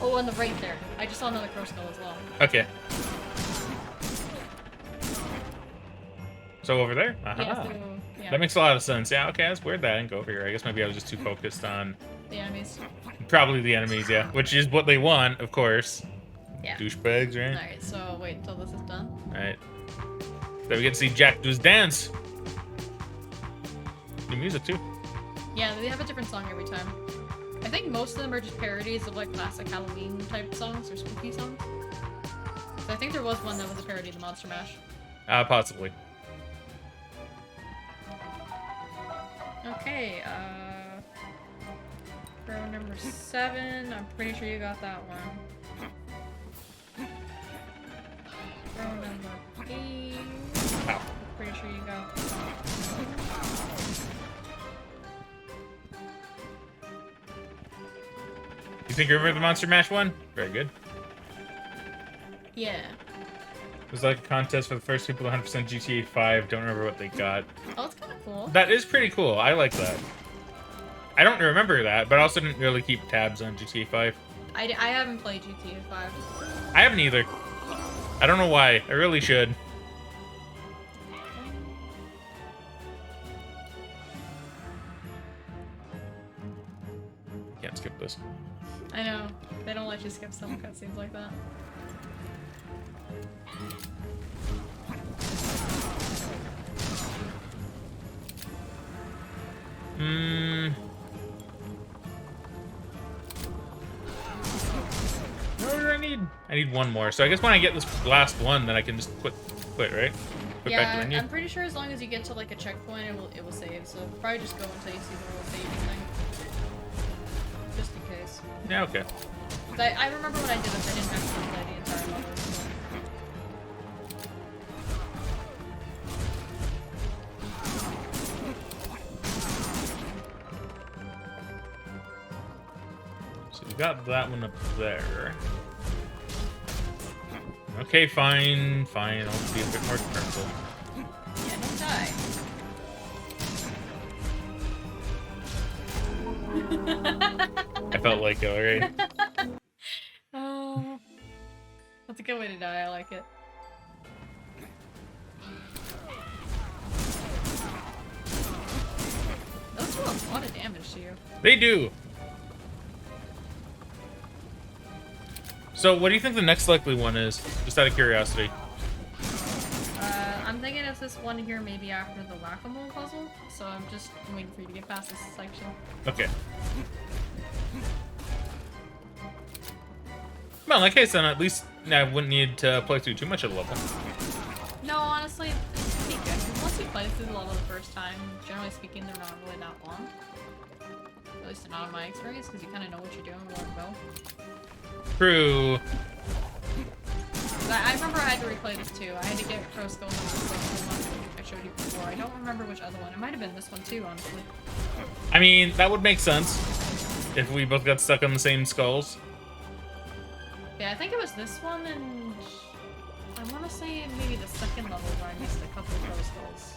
Oh, on the right there. I just saw another Crow Skull as well. Okay. So over there? Uh-huh. Yeah, so, yeah. That makes a lot of sense. Yeah, okay, that's weird that I didn't go over here. I guess maybe I was just too focused on... The enemies. Probably the enemies, yeah. Which is what they want, of course. Yeah. Douchebags, right? Alright, so wait until this is done. Alright. So we get to see Jack do his dance. New music, too. Yeah, they have a different song every time. I think most of them are just parodies of like classic Halloween type songs or spooky songs. So I think there was one that was a parody of the Monster Mash. Possibly. Okay, row number 7. I'm pretty sure you got that one. Row number 8. Ow. Pretty sure you got. You think you remember the Monster Mash one? Very good. Yeah. It was like a contest for the first people to 100% GTA 5. Don't remember what they got. Oh, that's kind of cool. That is pretty cool. I like that. I don't remember that, but I also didn't really keep tabs on GTA 5. I haven't played GTA 5. I haven't either. I don't know why. I really should. Can't skip this. I know. They don't let you skip some cutscenes like that. What do I need? I need one more. So I guess when I get this last one, then I can just quit, right? Quit back to Yeah, menu. I'm pretty sure as long as you get to like a checkpoint, it will save. So probably just go until you see the little save thing, just in case. Yeah, okay. I remember when I did this, I didn't actually play the entire level. So you got that one up there. Okay, fine. I'll be a bit more careful. Yeah, don't die. I felt like it, alright? Oh, that's a good way to die. I like it. Those do a lot of damage to you. They do. So, what do you think the next likely one is? Just out of curiosity. I'm thinking it's this one here, maybe after the whack-a-mole puzzle. So I'm just waiting for you to get past this section. Okay. Well, in that case, then at least I wouldn't need to play through too much of the level. No, honestly, it's pretty good. 'Cause once you play through the level the first time, generally speaking, they're not really that long. At least not in my experience, because you kind of know what you're doing where to go. True. I remember I had to replay this too. I had to get Pro Skull and the one I showed you before. I don't remember which other one. It might have been this one too, honestly. I mean, that would make sense if we both got stuck on the same skulls. Yeah, I think it was this one, and I want to say maybe the second level where I missed a couple of Pro Skulls.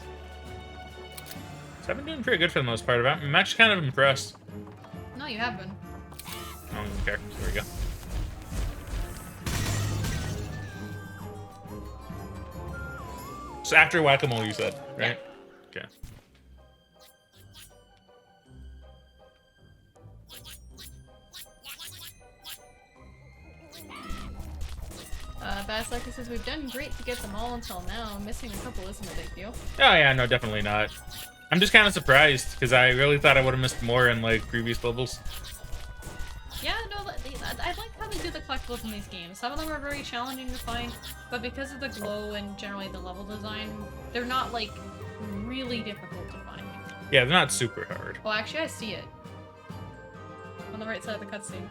So I've been doing pretty good for the most part. I'm actually kind of impressed. No, you have been. I don't even care. There we go. So after whack-a-mole, you said, right? Yeah. Okay. Basilica says, we've done great to get them all until now. Missing a couple isn't a big deal. Oh yeah, no, definitely not. I'm just kind of surprised because I really thought I would have missed more in like previous levels. Yeah, no, I like how they do the collectibles in these games. Some of them are very challenging to find, but because of the glow and generally the level design, they're not like really difficult to find. Yeah, they're not super hard. Well, actually, I see it on the right side of the cutscene.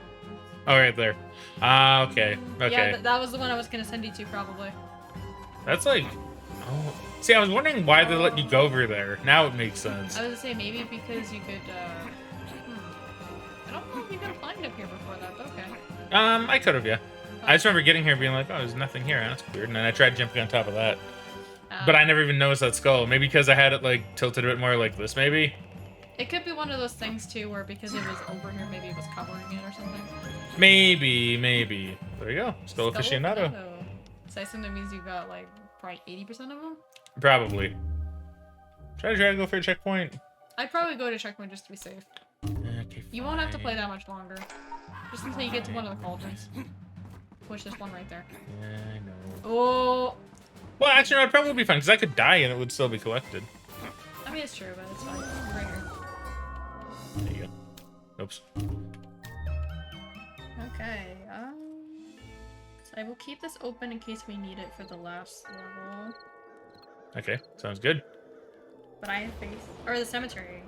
Oh, right there. Ah, okay. Okay. Yeah, that was the one I was gonna send you to probably. That's like... Oh. See, I was wondering why they let you go over there. Now it makes sense. I was gonna say maybe because you could. I don't know if you could have climbed up here before that, but okay. I could have, yeah. I just remember getting here and being like, oh, there's nothing here. That's weird. And then I tried jumping on top of that. But I never even noticed that skull. Maybe because I had it like tilted a bit more like this, maybe? It could be one of those things too, where because it was over here, maybe it was covering it or something. Maybe. There you go. Still aficionado. So I assume that means you got like probably 80% of them? Probably. Try to go for a checkpoint. I'd probably go to checkpoint just to be safe. Okay, You won't have to play that much longer. Just until you get to one of the cauldrons. Which there's one right there. Yeah, I know. Oh! Well, actually, no, it'd probably be fine, because I could die and it would still be collected. I mean, it's true, but it's fine. Right here. There you go. Oops. Okay, so I will keep this open in case we need it for the last level. Okay, sounds good. But I have faith. Or the cemetery.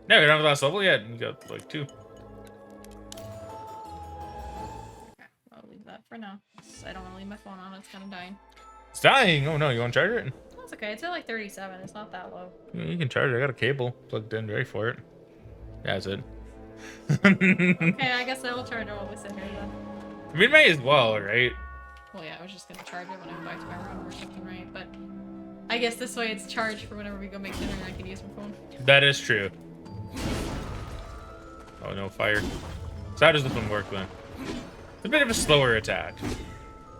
No, we don't have the last level yet. You got like 2. Okay, I'll leave that for now. I don't want to leave my phone on, it's kind of dying. It's dying. Oh no, you want to charge it? That's okay, it's at like 37, it's not that low. You can charge it. I got a cable plugged in ready for it. Yeah, that's it. Okay, I guess I will charge it while we sit here then. I mean, may as well, right? Well, yeah, I was just gonna charge it when I go back to my room or something, right? But I guess this way it's charged for whenever we go make dinner and I can use my phone. That is true. Oh no, fire. So how does this one work then? It's a bit of a slower attack.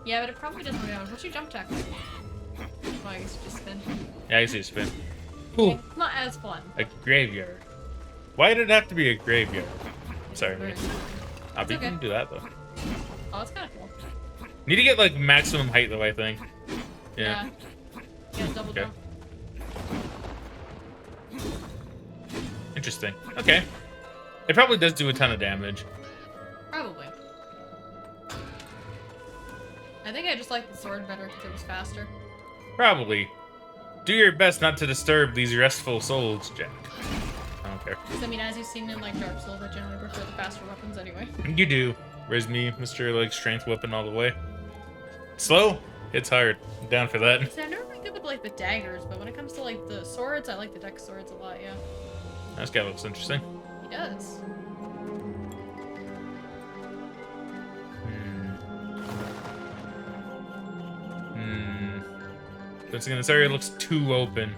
Yeah, but it probably doesn't really matter. What's your jump attack? Well, I guess you just spin. Yeah, I see a spin. Ooh, Okay, not as fun. a graveyard. Why did it have to be a graveyard? Sorry, mate. Ah, but you okay. can do that though. Oh, it's kind of cool. Need to get like maximum height though, I think. Yeah. Yeah, double Okay. jump. Interesting. Okay. It probably does do a ton of damage. Probably. I think I just like the sword better because it was faster. Probably. Do your best not to disturb these restful souls, Jack. I don't care. Because, I mean, as you've seen in, like, Dark Souls, I generally prefer the faster weapons anyway. You do. Where's me, Mr. like strength weapon all the way? Slow? It's hard. I'm down for that. See, I've never been good with, like, the daggers, but when it comes to, like, the swords, I like the dex swords a lot, yeah. This guy looks interesting. He does. Considering this area looks too open.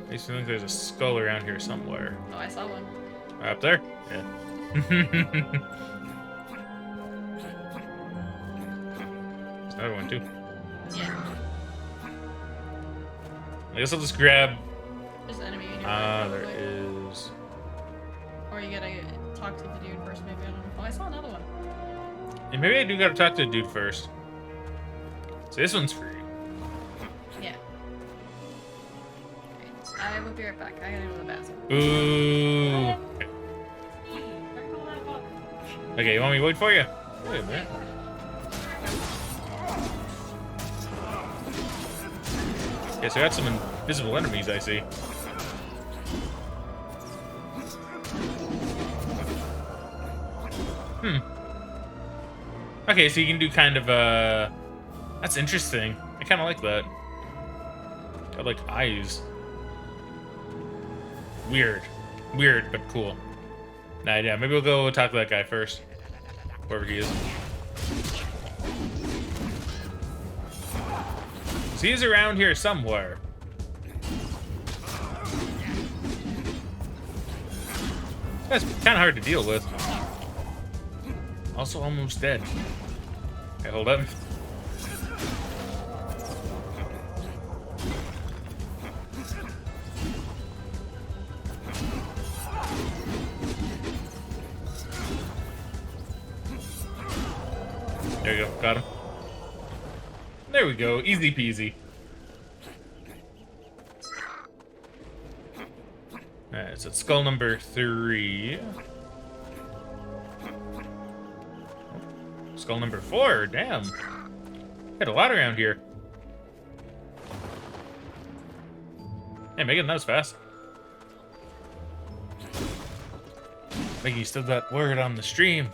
I used to think there's a skull around here somewhere. Oh, I saw one. Up there? Yeah. There's another one too. Yeah. I guess I'll just grab. There's an enemy in here. There is. Or you gotta talk to the dude first, maybe. I don't know. Oh, I saw another one. And maybe I do gotta talk to the dude first. So this one's free. Yeah. Okay. I will be right back. I gotta go to the bathroom. Ooh. Okay, you want me to wait for you? Wait a minute. Yes, I got some invisible enemies, I see. Okay, so you can do kind of that's interesting. I kind of like that. I like eyes. Weird, but cool. Nah, yeah, maybe we'll go talk to that guy first, whoever he is. So he's around here somewhere. That's kind of hard to deal with. Also almost dead. Okay, hold up. There you go, got him. There we go, easy peasy. Alright, so it's skull number 3. Skull number 4, damn. Had a lot around here. Hey, Megan, that was fast. Megan, you still got word on the stream.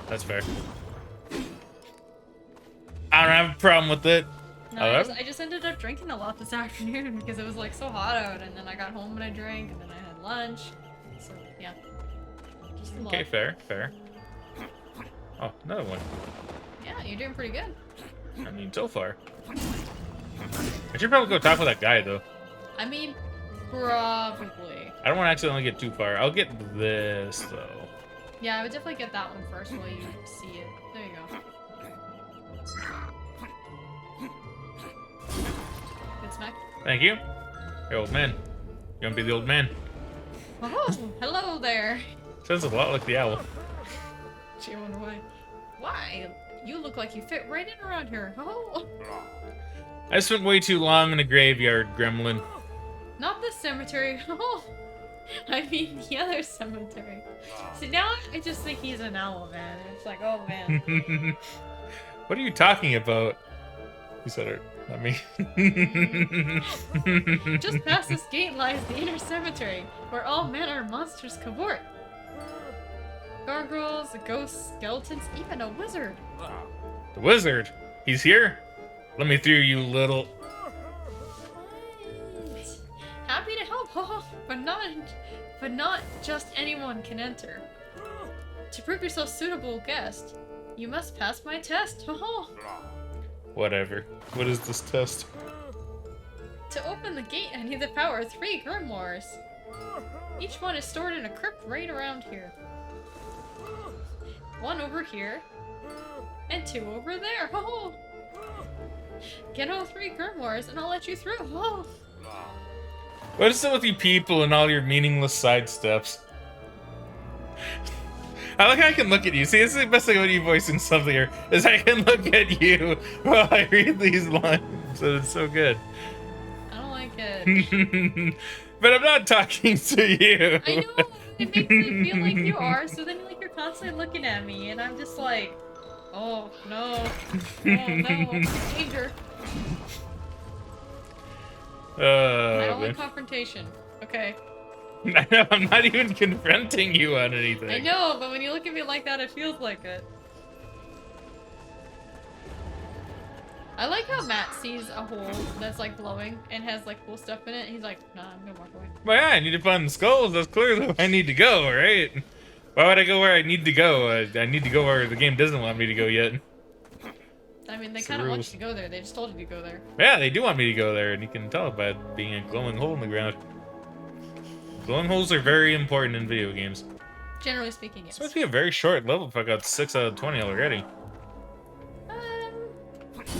That's fair. I don't have a problem with it. No, I just ended up drinking a lot this afternoon because it was like so hot out, and then I got home and I drank, and then I had lunch. So yeah, just a lot. Okay, fair. Oh, another one. Yeah, you're doing pretty good. I mean, so far. I should probably go talk with that guy, though. I mean, probably. I don't want to accidentally get too far. I'll get this, though. Yeah, I would definitely get that one first while you see it. There you go. Good smack. Thank you. Hey, old man. You want to be the old man? Oh, hello there. Sounds a lot like the owl. She went away. Why? You look like you fit right in around here. Oh. I spent way too long in a graveyard, gremlin. Not this cemetery. Oh. I mean the other cemetery. See, now I just think he's an owl, man. It's like, oh man. What are you talking about? You said it, not me. Just past this gate lies the inner cemetery, where all manner of monsters cavort. Gargoyles, ghosts, skeletons, even a wizard. The wizard? He's here? Let me through, you little... Happy to help, but not just anyone can enter. To prove yourself suitable guest, you must pass my test. Whatever. What is this test? To open the gate, I need the power of 3 grimoires. Each one is stored in a crypt right around here. 1 over here, and 2 over there. Get all 3 grimoires, and I'll let you through. What is it with you people and all your meaningless sidesteps? I like how I can look at you. See, this is the best thing about you voicing something here, is I can look at you while I read these lines. So it's so good. I don't like it. But I'm not talking to you. I know, it makes me feel like you are, so then like you're constantly looking at me, and I'm just like, oh no, oh no, danger. I don't like confrontation. Okay. I know, I'm not even confronting you on anything. I know, but when you look at me like that, it feels like it. I like how Matt sees a hole that's like glowing and has like cool stuff in it. He's like, nah, I'm gonna walk away. Well, yeah, I need to find the skulls. That's clearly where I need to go, right? Why would I go where I need to go? I need to go where the game doesn't want me to go yet. I mean, they kind of want you to go there. They just told you to go there. Yeah, they do want me to go there, and you can tell by it being a glowing hole in the ground. Glowing holes are very important in video games. Generally speaking, yes. This must be a very short level if I got 6 out of 20 already.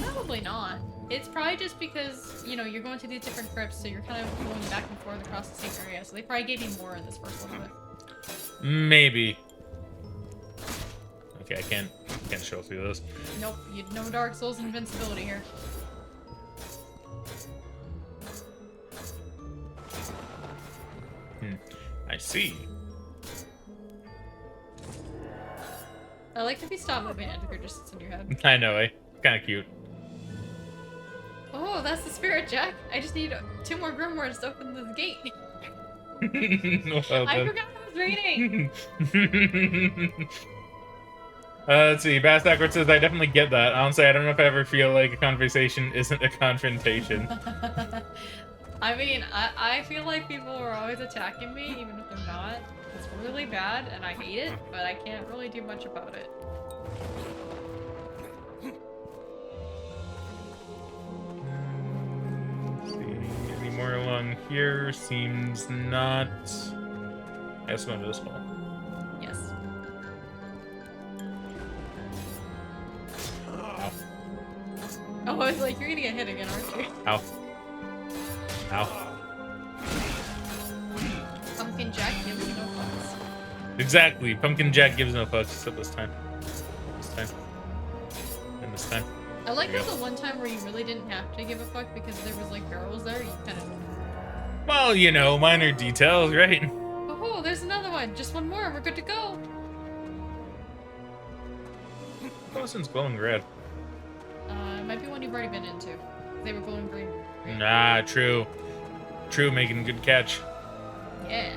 Probably not. It's probably just because, you know, you're going to these different crypts, so you're kind of going back and forth across the same area, so they probably gave you more in this first little bit. Maybe. Okay, I can't show through this. Nope, no Dark Souls invincibility here. I see. I like if you stop moving, Edgar just sits in your head. I know, eh? Kind of cute. Oh, that's the spirit, Jack. I just need 2 more grimoires to open this gate. Well, I forgot I was reading. Let's see. Bass Backward says, I definitely get that. Honestly, I don't know if I ever feel like a conversation isn't a confrontation. I mean, I feel like people are always attacking me, even if they're not. It's really bad, and I hate it, but I can't really do much about it. Any more along here? Seems not. Let's go into this hole. Yes. Ow. Oh, I was like, you're gonna get hit again, aren't you? Ow. Ow. Pumpkin Jack gives you no fucks. Exactly. Pumpkin Jack gives no fucks except this time. This time. And this time. I like how the one time where you really didn't have to give a fuck because there was like barrels there, you kind of... Well, you know, minor details, right? Oh, there's another one. Just one more and we're good to go. Oh, this one's glowing red. It might be one you've already been into. They were glowing green. Nah, true. True, making a good catch. Yeah.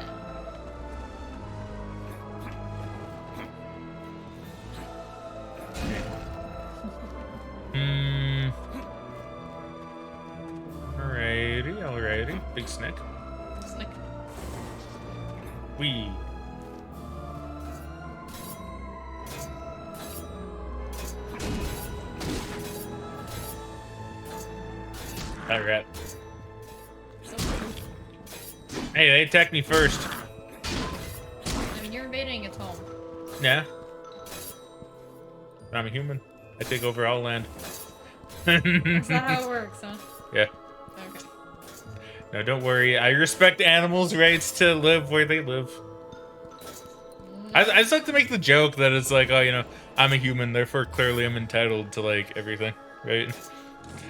Alrighty. Big snake. Snick. Wee. Alright. So cool. Hey, they attacked me first. I mean, you're invading its home. Yeah. I'm a human. I take over all land. That's not how it works, huh? Yeah. Okay. No, don't worry. I respect animals' rights to live where they live. I just like to make the joke that it's like, oh, you know, I'm a human, therefore clearly I'm entitled to, like, everything, right?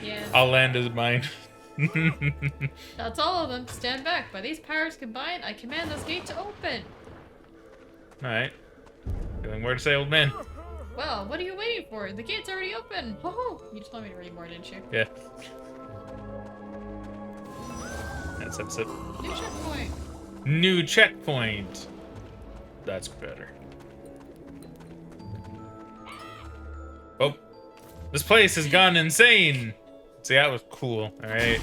Yeah. All land is mine. That's all of them. Stand back. By these powers combined, I command this gate to open. Alright. Feeling more to say, old man. Well, what are you waiting for? The gate's already open. Ho-ho! You just told me to read more, didn't you? Yeah. That's it. New checkpoint. New checkpoint. That's better. Oh. This place has gone insane. See, that was cool. Alright.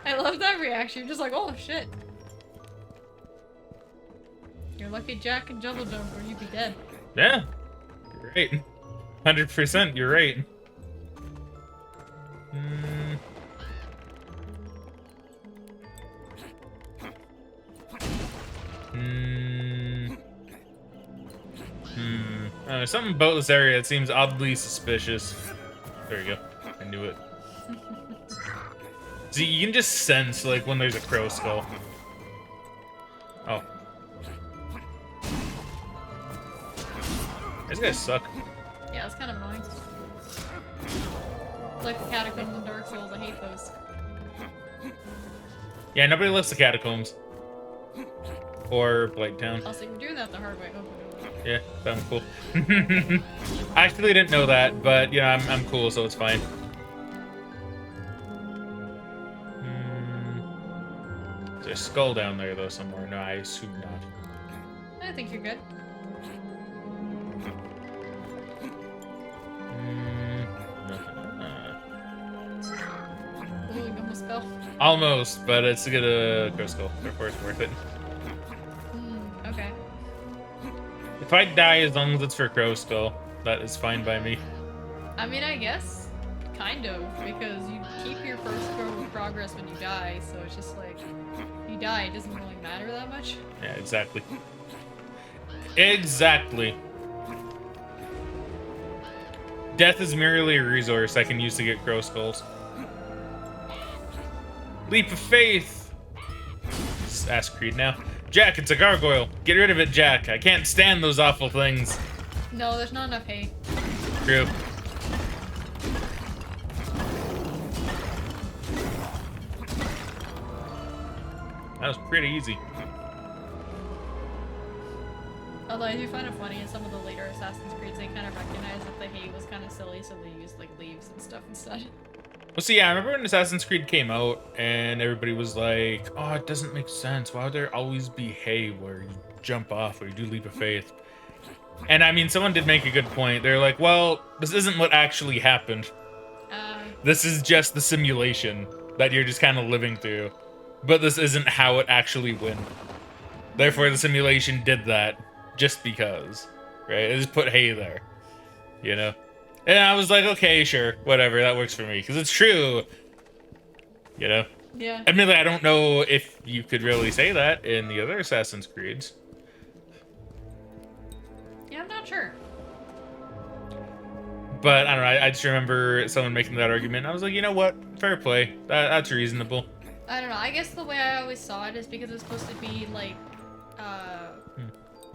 I love that reaction. You're just like, oh shit. You're lucky Jack and Jumble Jump or you'd be dead. Yeah. You're right. 100%, you're right. Something about this area that seems oddly suspicious. There we go. I knew it. See, you can just sense, like, when there's a crow skull. Oh. These guys suck. Yeah, it's kind of annoying. Like the catacombs in Dark Souls, I hate those. Yeah, nobody lifts the catacombs. Or Blighttown. Also, you're doing that the hard way. Hopefully. Yeah, that one's cool. I actually didn't know that, but you know, I'm cool, so it's fine. Is there a skull down there though somewhere? No, I assume not. I think you're good. Ooh, you almost fell. Almost, but it's a good crow skull. Therefore, it's worth it. Okay. If I die, as long as it's for crow skull, that is fine by me. I mean, I guess, kind of, because you keep your first progress when you die, so it's just like, if you die, it doesn't really matter that much. Yeah, exactly. Exactly. Death is merely a resource I can use to get crow skulls. Leap of faith! Just ask Creed now. Jack, it's a gargoyle. Get rid of it, Jack. I can't stand those awful things. No, there's not enough hay. True. That was pretty easy. Although I do find it funny in some of the later Assassin's Creeds, they kind of recognized that the hay was kind of silly, so they used like leaves and stuff instead. Well, see, yeah, I remember when Assassin's Creed came out, and everybody was like, oh, it doesn't make sense. Why would there always be hay where you jump off or you do leap of faith? And I mean, someone did make a good point. They're like, well, this isn't what actually happened. This is just the simulation that you're just kind of living through. But this isn't how it actually went. Therefore, the simulation did that just because, right? It just put hay there, you know? And I was like, okay, sure, whatever, that works for me. Because it's true, you know? Yeah. Admittedly, I don't know if you could really say that in the other Assassin's Creeds. Yeah, I'm not sure. But, I don't know, I just remember someone making that argument. I was like, you know what? Fair play. That's reasonable. I don't know, I guess the way I always saw it is because it's supposed to be like,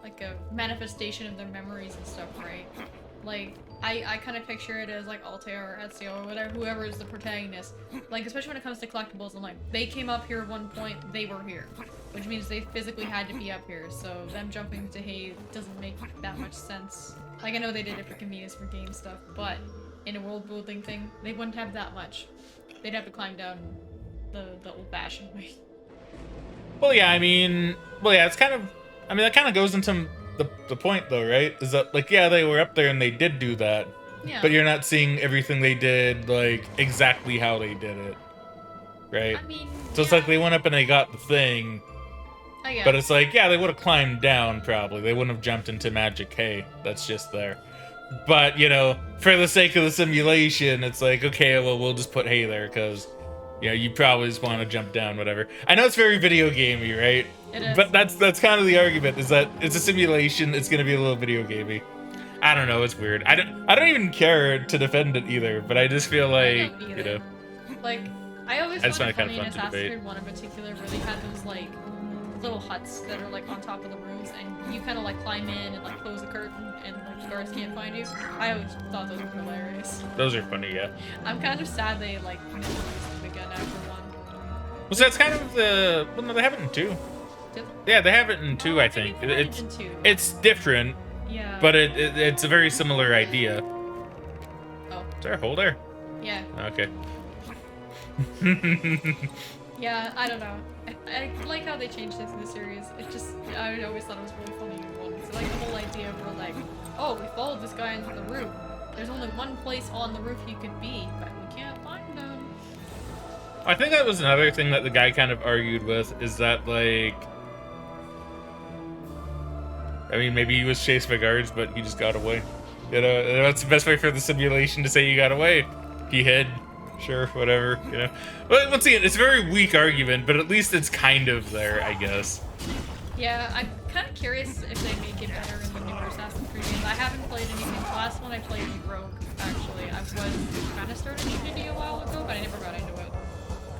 like a manifestation of their memories and stuff, right? Like, I kind of picture it as like Altair or Ezio or whatever, whoever is the protagonist. Like, especially when it comes to collectibles, I'm like, they came up here at one point, they were here. Which means they physically had to be up here, so them jumping to hay doesn't make that much sense. Like, I know they did it for convenience for game stuff, but in a world building thing, they wouldn't have that much. They'd have to climb down the old-fashioned way. Well, yeah, I mean, it's kind of, I mean, that kind of goes into the point, though, right? Is that, like, yeah, they were up there and they did do that, Yeah. but you're not seeing everything they did, like, exactly how they did it, right? I mean, So it's yeah, like they went up and they got the thing, I guess. but it's like, yeah, they would have climbed down, probably. They wouldn't have jumped into magic hay. That's just there. But, you know, for the sake of the simulation, it's like, okay, well, we'll just put hay there, because, you know, you probably just want to jump down, whatever. I know it's very video gamey, right? It is. But that's kind of the argument, is that it's a simulation, it's going to be a little video gamey. I don't know, it's weird. I don't even care to defend it either, but I just feel like, I don't you either. know. Like, I always I just found it find it funny in kinda fun to Assassin's debate. Creed 1 in particular, where they had those, like, little huts that are, like, on top of the roofs, and you kind of, like, climb in and, like, close the curtain, and, like, the guards can't find you. I always thought those were hilarious. Those are funny, yeah. I'm kind of sad they, like, never used them again after 1. Well, so that's kind of the... Well, no, they have it in 2. Did Yeah, they have it in 2, I think. Maybe they had it in 2. It's different, Yeah. but it's a very similar idea. Oh. Is there a hole there? Yeah. Okay. Yeah, I don't know. I like how they changed this in the series. It just, I always thought it was really funny in 1. So, like, the whole idea of, we're like, oh, we followed this guy into the roof. There's only one place on the roof he could be, but we can't find him. I think that was another thing that the guy kind of argued with, is that, like... I mean, maybe he was chased by guards, but he just got away. You know, that's the best way for the simulation to say you got away. He hid. Sure, whatever, you know. But once again, it's a very weak argument, but at least it's kind of there, I guess. Yeah, I'm kind of curious if they make it better in the newer Assassin's Creed games. I haven't played anything. The last one I played was Rogue, actually. I was kind of started Unity a while ago, but I never got into it.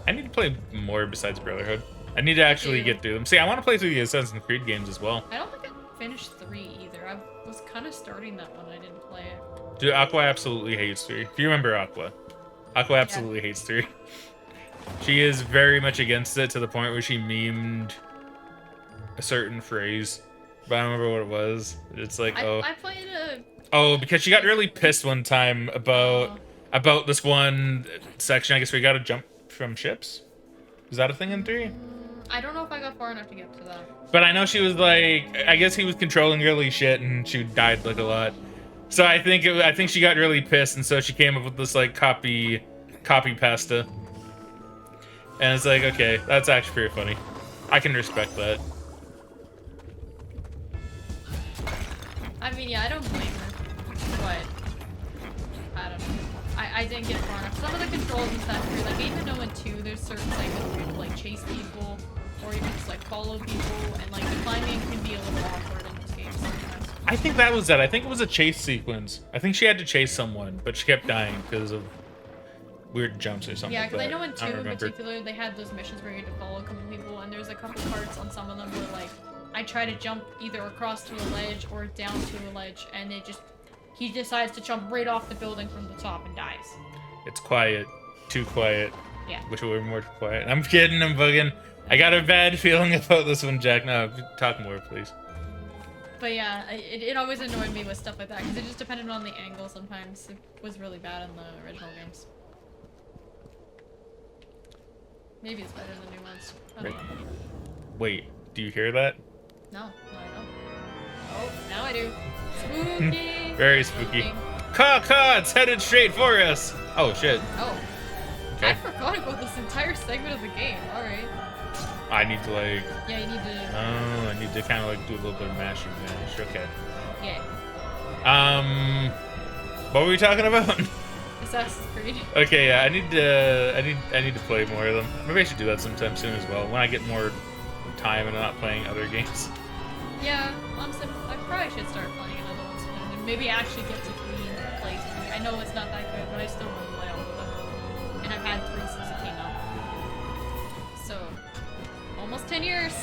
I need to play more besides Brotherhood. I need to actually get through them. See, I want to play through the Assassin's Creed games as well. I don't think I finished 3 either. I was kind of starting that one. I didn't play it. Dude, Aqua absolutely hates 3. If you remember Aqua. Aqua absolutely hates 3. She is very much against it to the point where she memed a certain phrase, but I don't remember what it was. It's like, I played a... Oh, because she got really pissed one time about this one section, I guess, where you gotta jump from ships. Is that a thing in 3? I don't know if I got far enough to get to that. But I know she was like, I guess he was controlling really shit, and she died like a lot. So I think she got really pissed, and so she came up with this like copy pasta. And it's like, okay, that's actually pretty funny. I can respect that. I mean, yeah, I don't blame her, but I don't know. I didn't get far enough. Some of the controls and stuff here, like even though in 2 there's certain segments where you can like chase people, or you can just like follow people, and like the climbing can be a little awkward in this game sometimes. I think that was it. I think it was a chase sequence. I think she had to chase someone, but she kept dying because of weird jumps or something. Yeah, like because that. I know in 2 in remember. particular, they had those missions where you had to follow a couple people, and there's a couple parts on some of them where like I try to jump either across to a ledge or down to a ledge, and he decides to jump right off the building from the top and dies. It's quiet. Too quiet. Yeah. Wish it were more quiet. I'm kidding, I'm bugging. I got a bad feeling about this one, Jack. No, talk more, please. But yeah, it always annoyed me with stuff like that, because it just depended on the angle sometimes. It was really bad in the original games. Maybe it's better than new ones. I don't know. Wait, do you hear that? No, I don't. Oh, now I do. Spooky! Very spooky. Caw, it's headed straight for us! Oh, shit. Oh. Okay. I forgot about this entire segment of the game. Alright. I need to, like... Yeah, you need to... Oh, I need to kind of, like, do a little bit of mashing mash. Okay. Yeah. What were we talking about? Assassin's Creed. Okay, yeah, I need to play more of them. Maybe I should do that sometime soon as well, when I get more time and I'm not playing other games. Yeah, I probably should start playing another one soon, and maybe actually get to 3 and play 3. I know it's not that good, but I still want to play all of them. And I've had 3 since it came out. So, almost 10 years.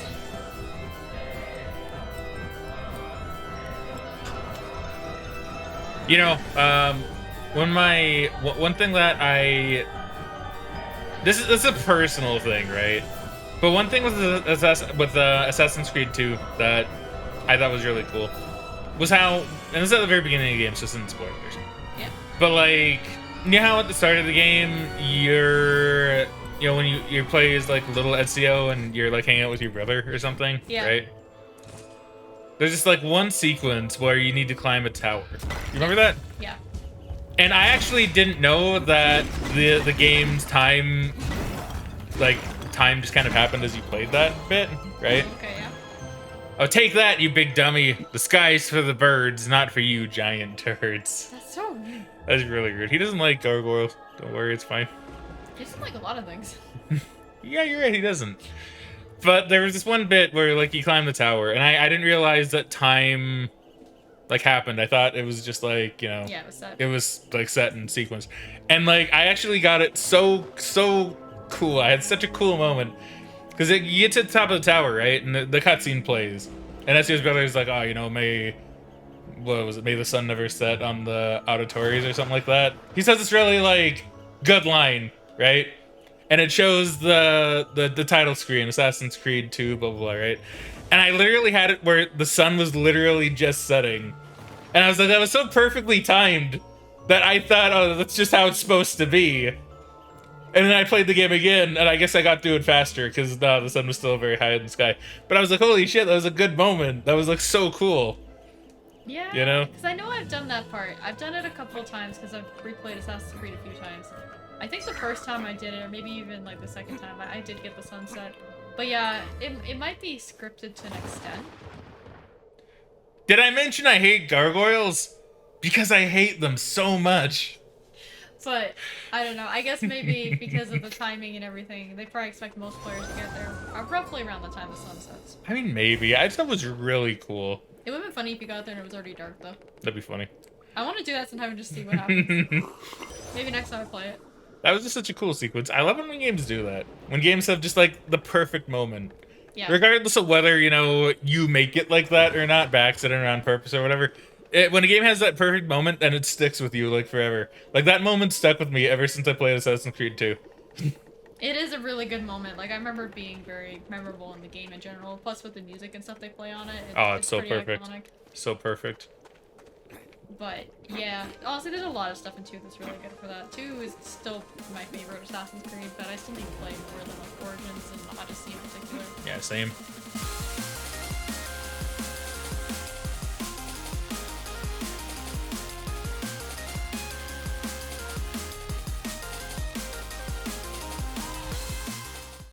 You know, one thing that this is a personal thing, right? But one thing with Assassin's Creed 2 that I thought was really cool was how, and this is at the very beginning of the game, so this isn't spoilers. Yeah. But like, you know how at the start of the game, when you play as like little Ezio and you're like hanging out with your brother or something, yeah. Right? There's just like one sequence where you need to climb a tower. You remember that? Yeah. And I actually didn't know that the game's time just kind of happened as you played that bit, right? Okay, yeah. Oh, take that, you big dummy. The sky's for the birds, not for you, giant turds. That's so rude. That's really rude. He doesn't like gargoyles. Don't worry, it's fine. He doesn't like a lot of things. Yeah, you're right, he doesn't. But there was this one bit where, like, you climb the tower, and I didn't realize that time, like, happened. I thought it was just, like, you know... Yeah, it was set. It was, like, set in sequence. And, like, I actually got it so cool. I had such a cool moment. Because you get to the top of the tower, right? And the cutscene plays. And Ezio's brother is like, oh, you know, may the sun never set on the auditories or something like that. He says this really, like, good line, right? And it shows the title screen, Assassin's Creed 2, blah, blah, blah, right? And I literally had it where the sun was literally just setting. And I was like, that was so perfectly timed that I thought, oh, that's just how it's supposed to be. And then I played the game again, and I guess I got through it faster, because the sun was still very high in the sky. But I was like, holy shit, that was a good moment. That was, like, so cool. Yeah, you know? Because I know I've done that part. I've done it a couple of times, because I've replayed Assassin's Creed a few times. I think the first time I did it, or maybe even like the second time, I did get the sunset. But yeah, it might be scripted to an extent. Did I mention I hate gargoyles? Because I hate them so much. But, I don't know, I guess maybe because of the timing and everything, they probably expect most players to get there roughly around the time the sun sets. I mean, maybe. I just thought it was really cool. It would have been funny if you got there and it was already dark, though. That'd be funny. I want to do that sometime and just see what happens. Maybe next time I play it. That was just such a cool sequence. I love when games do that. When games have just, like, the perfect moment. Yeah. Regardless of whether, you know, you make it like that or not, by accident or on purpose or whatever. When a game has that perfect moment, then it sticks with you, like, forever. Like, that moment stuck with me ever since I played Assassin's Creed 2. It is a really good moment. Like, I remember it being very memorable in the game in general. Plus, with the music and stuff they play on it, It's so pretty perfect. iconic. So perfect. But, yeah. Honestly, there's a lot of stuff in 2 that's really good for that. 2 is still my favorite Assassin's Creed, but I still need to play more than like Origins and Odyssey in particular. Yeah, same.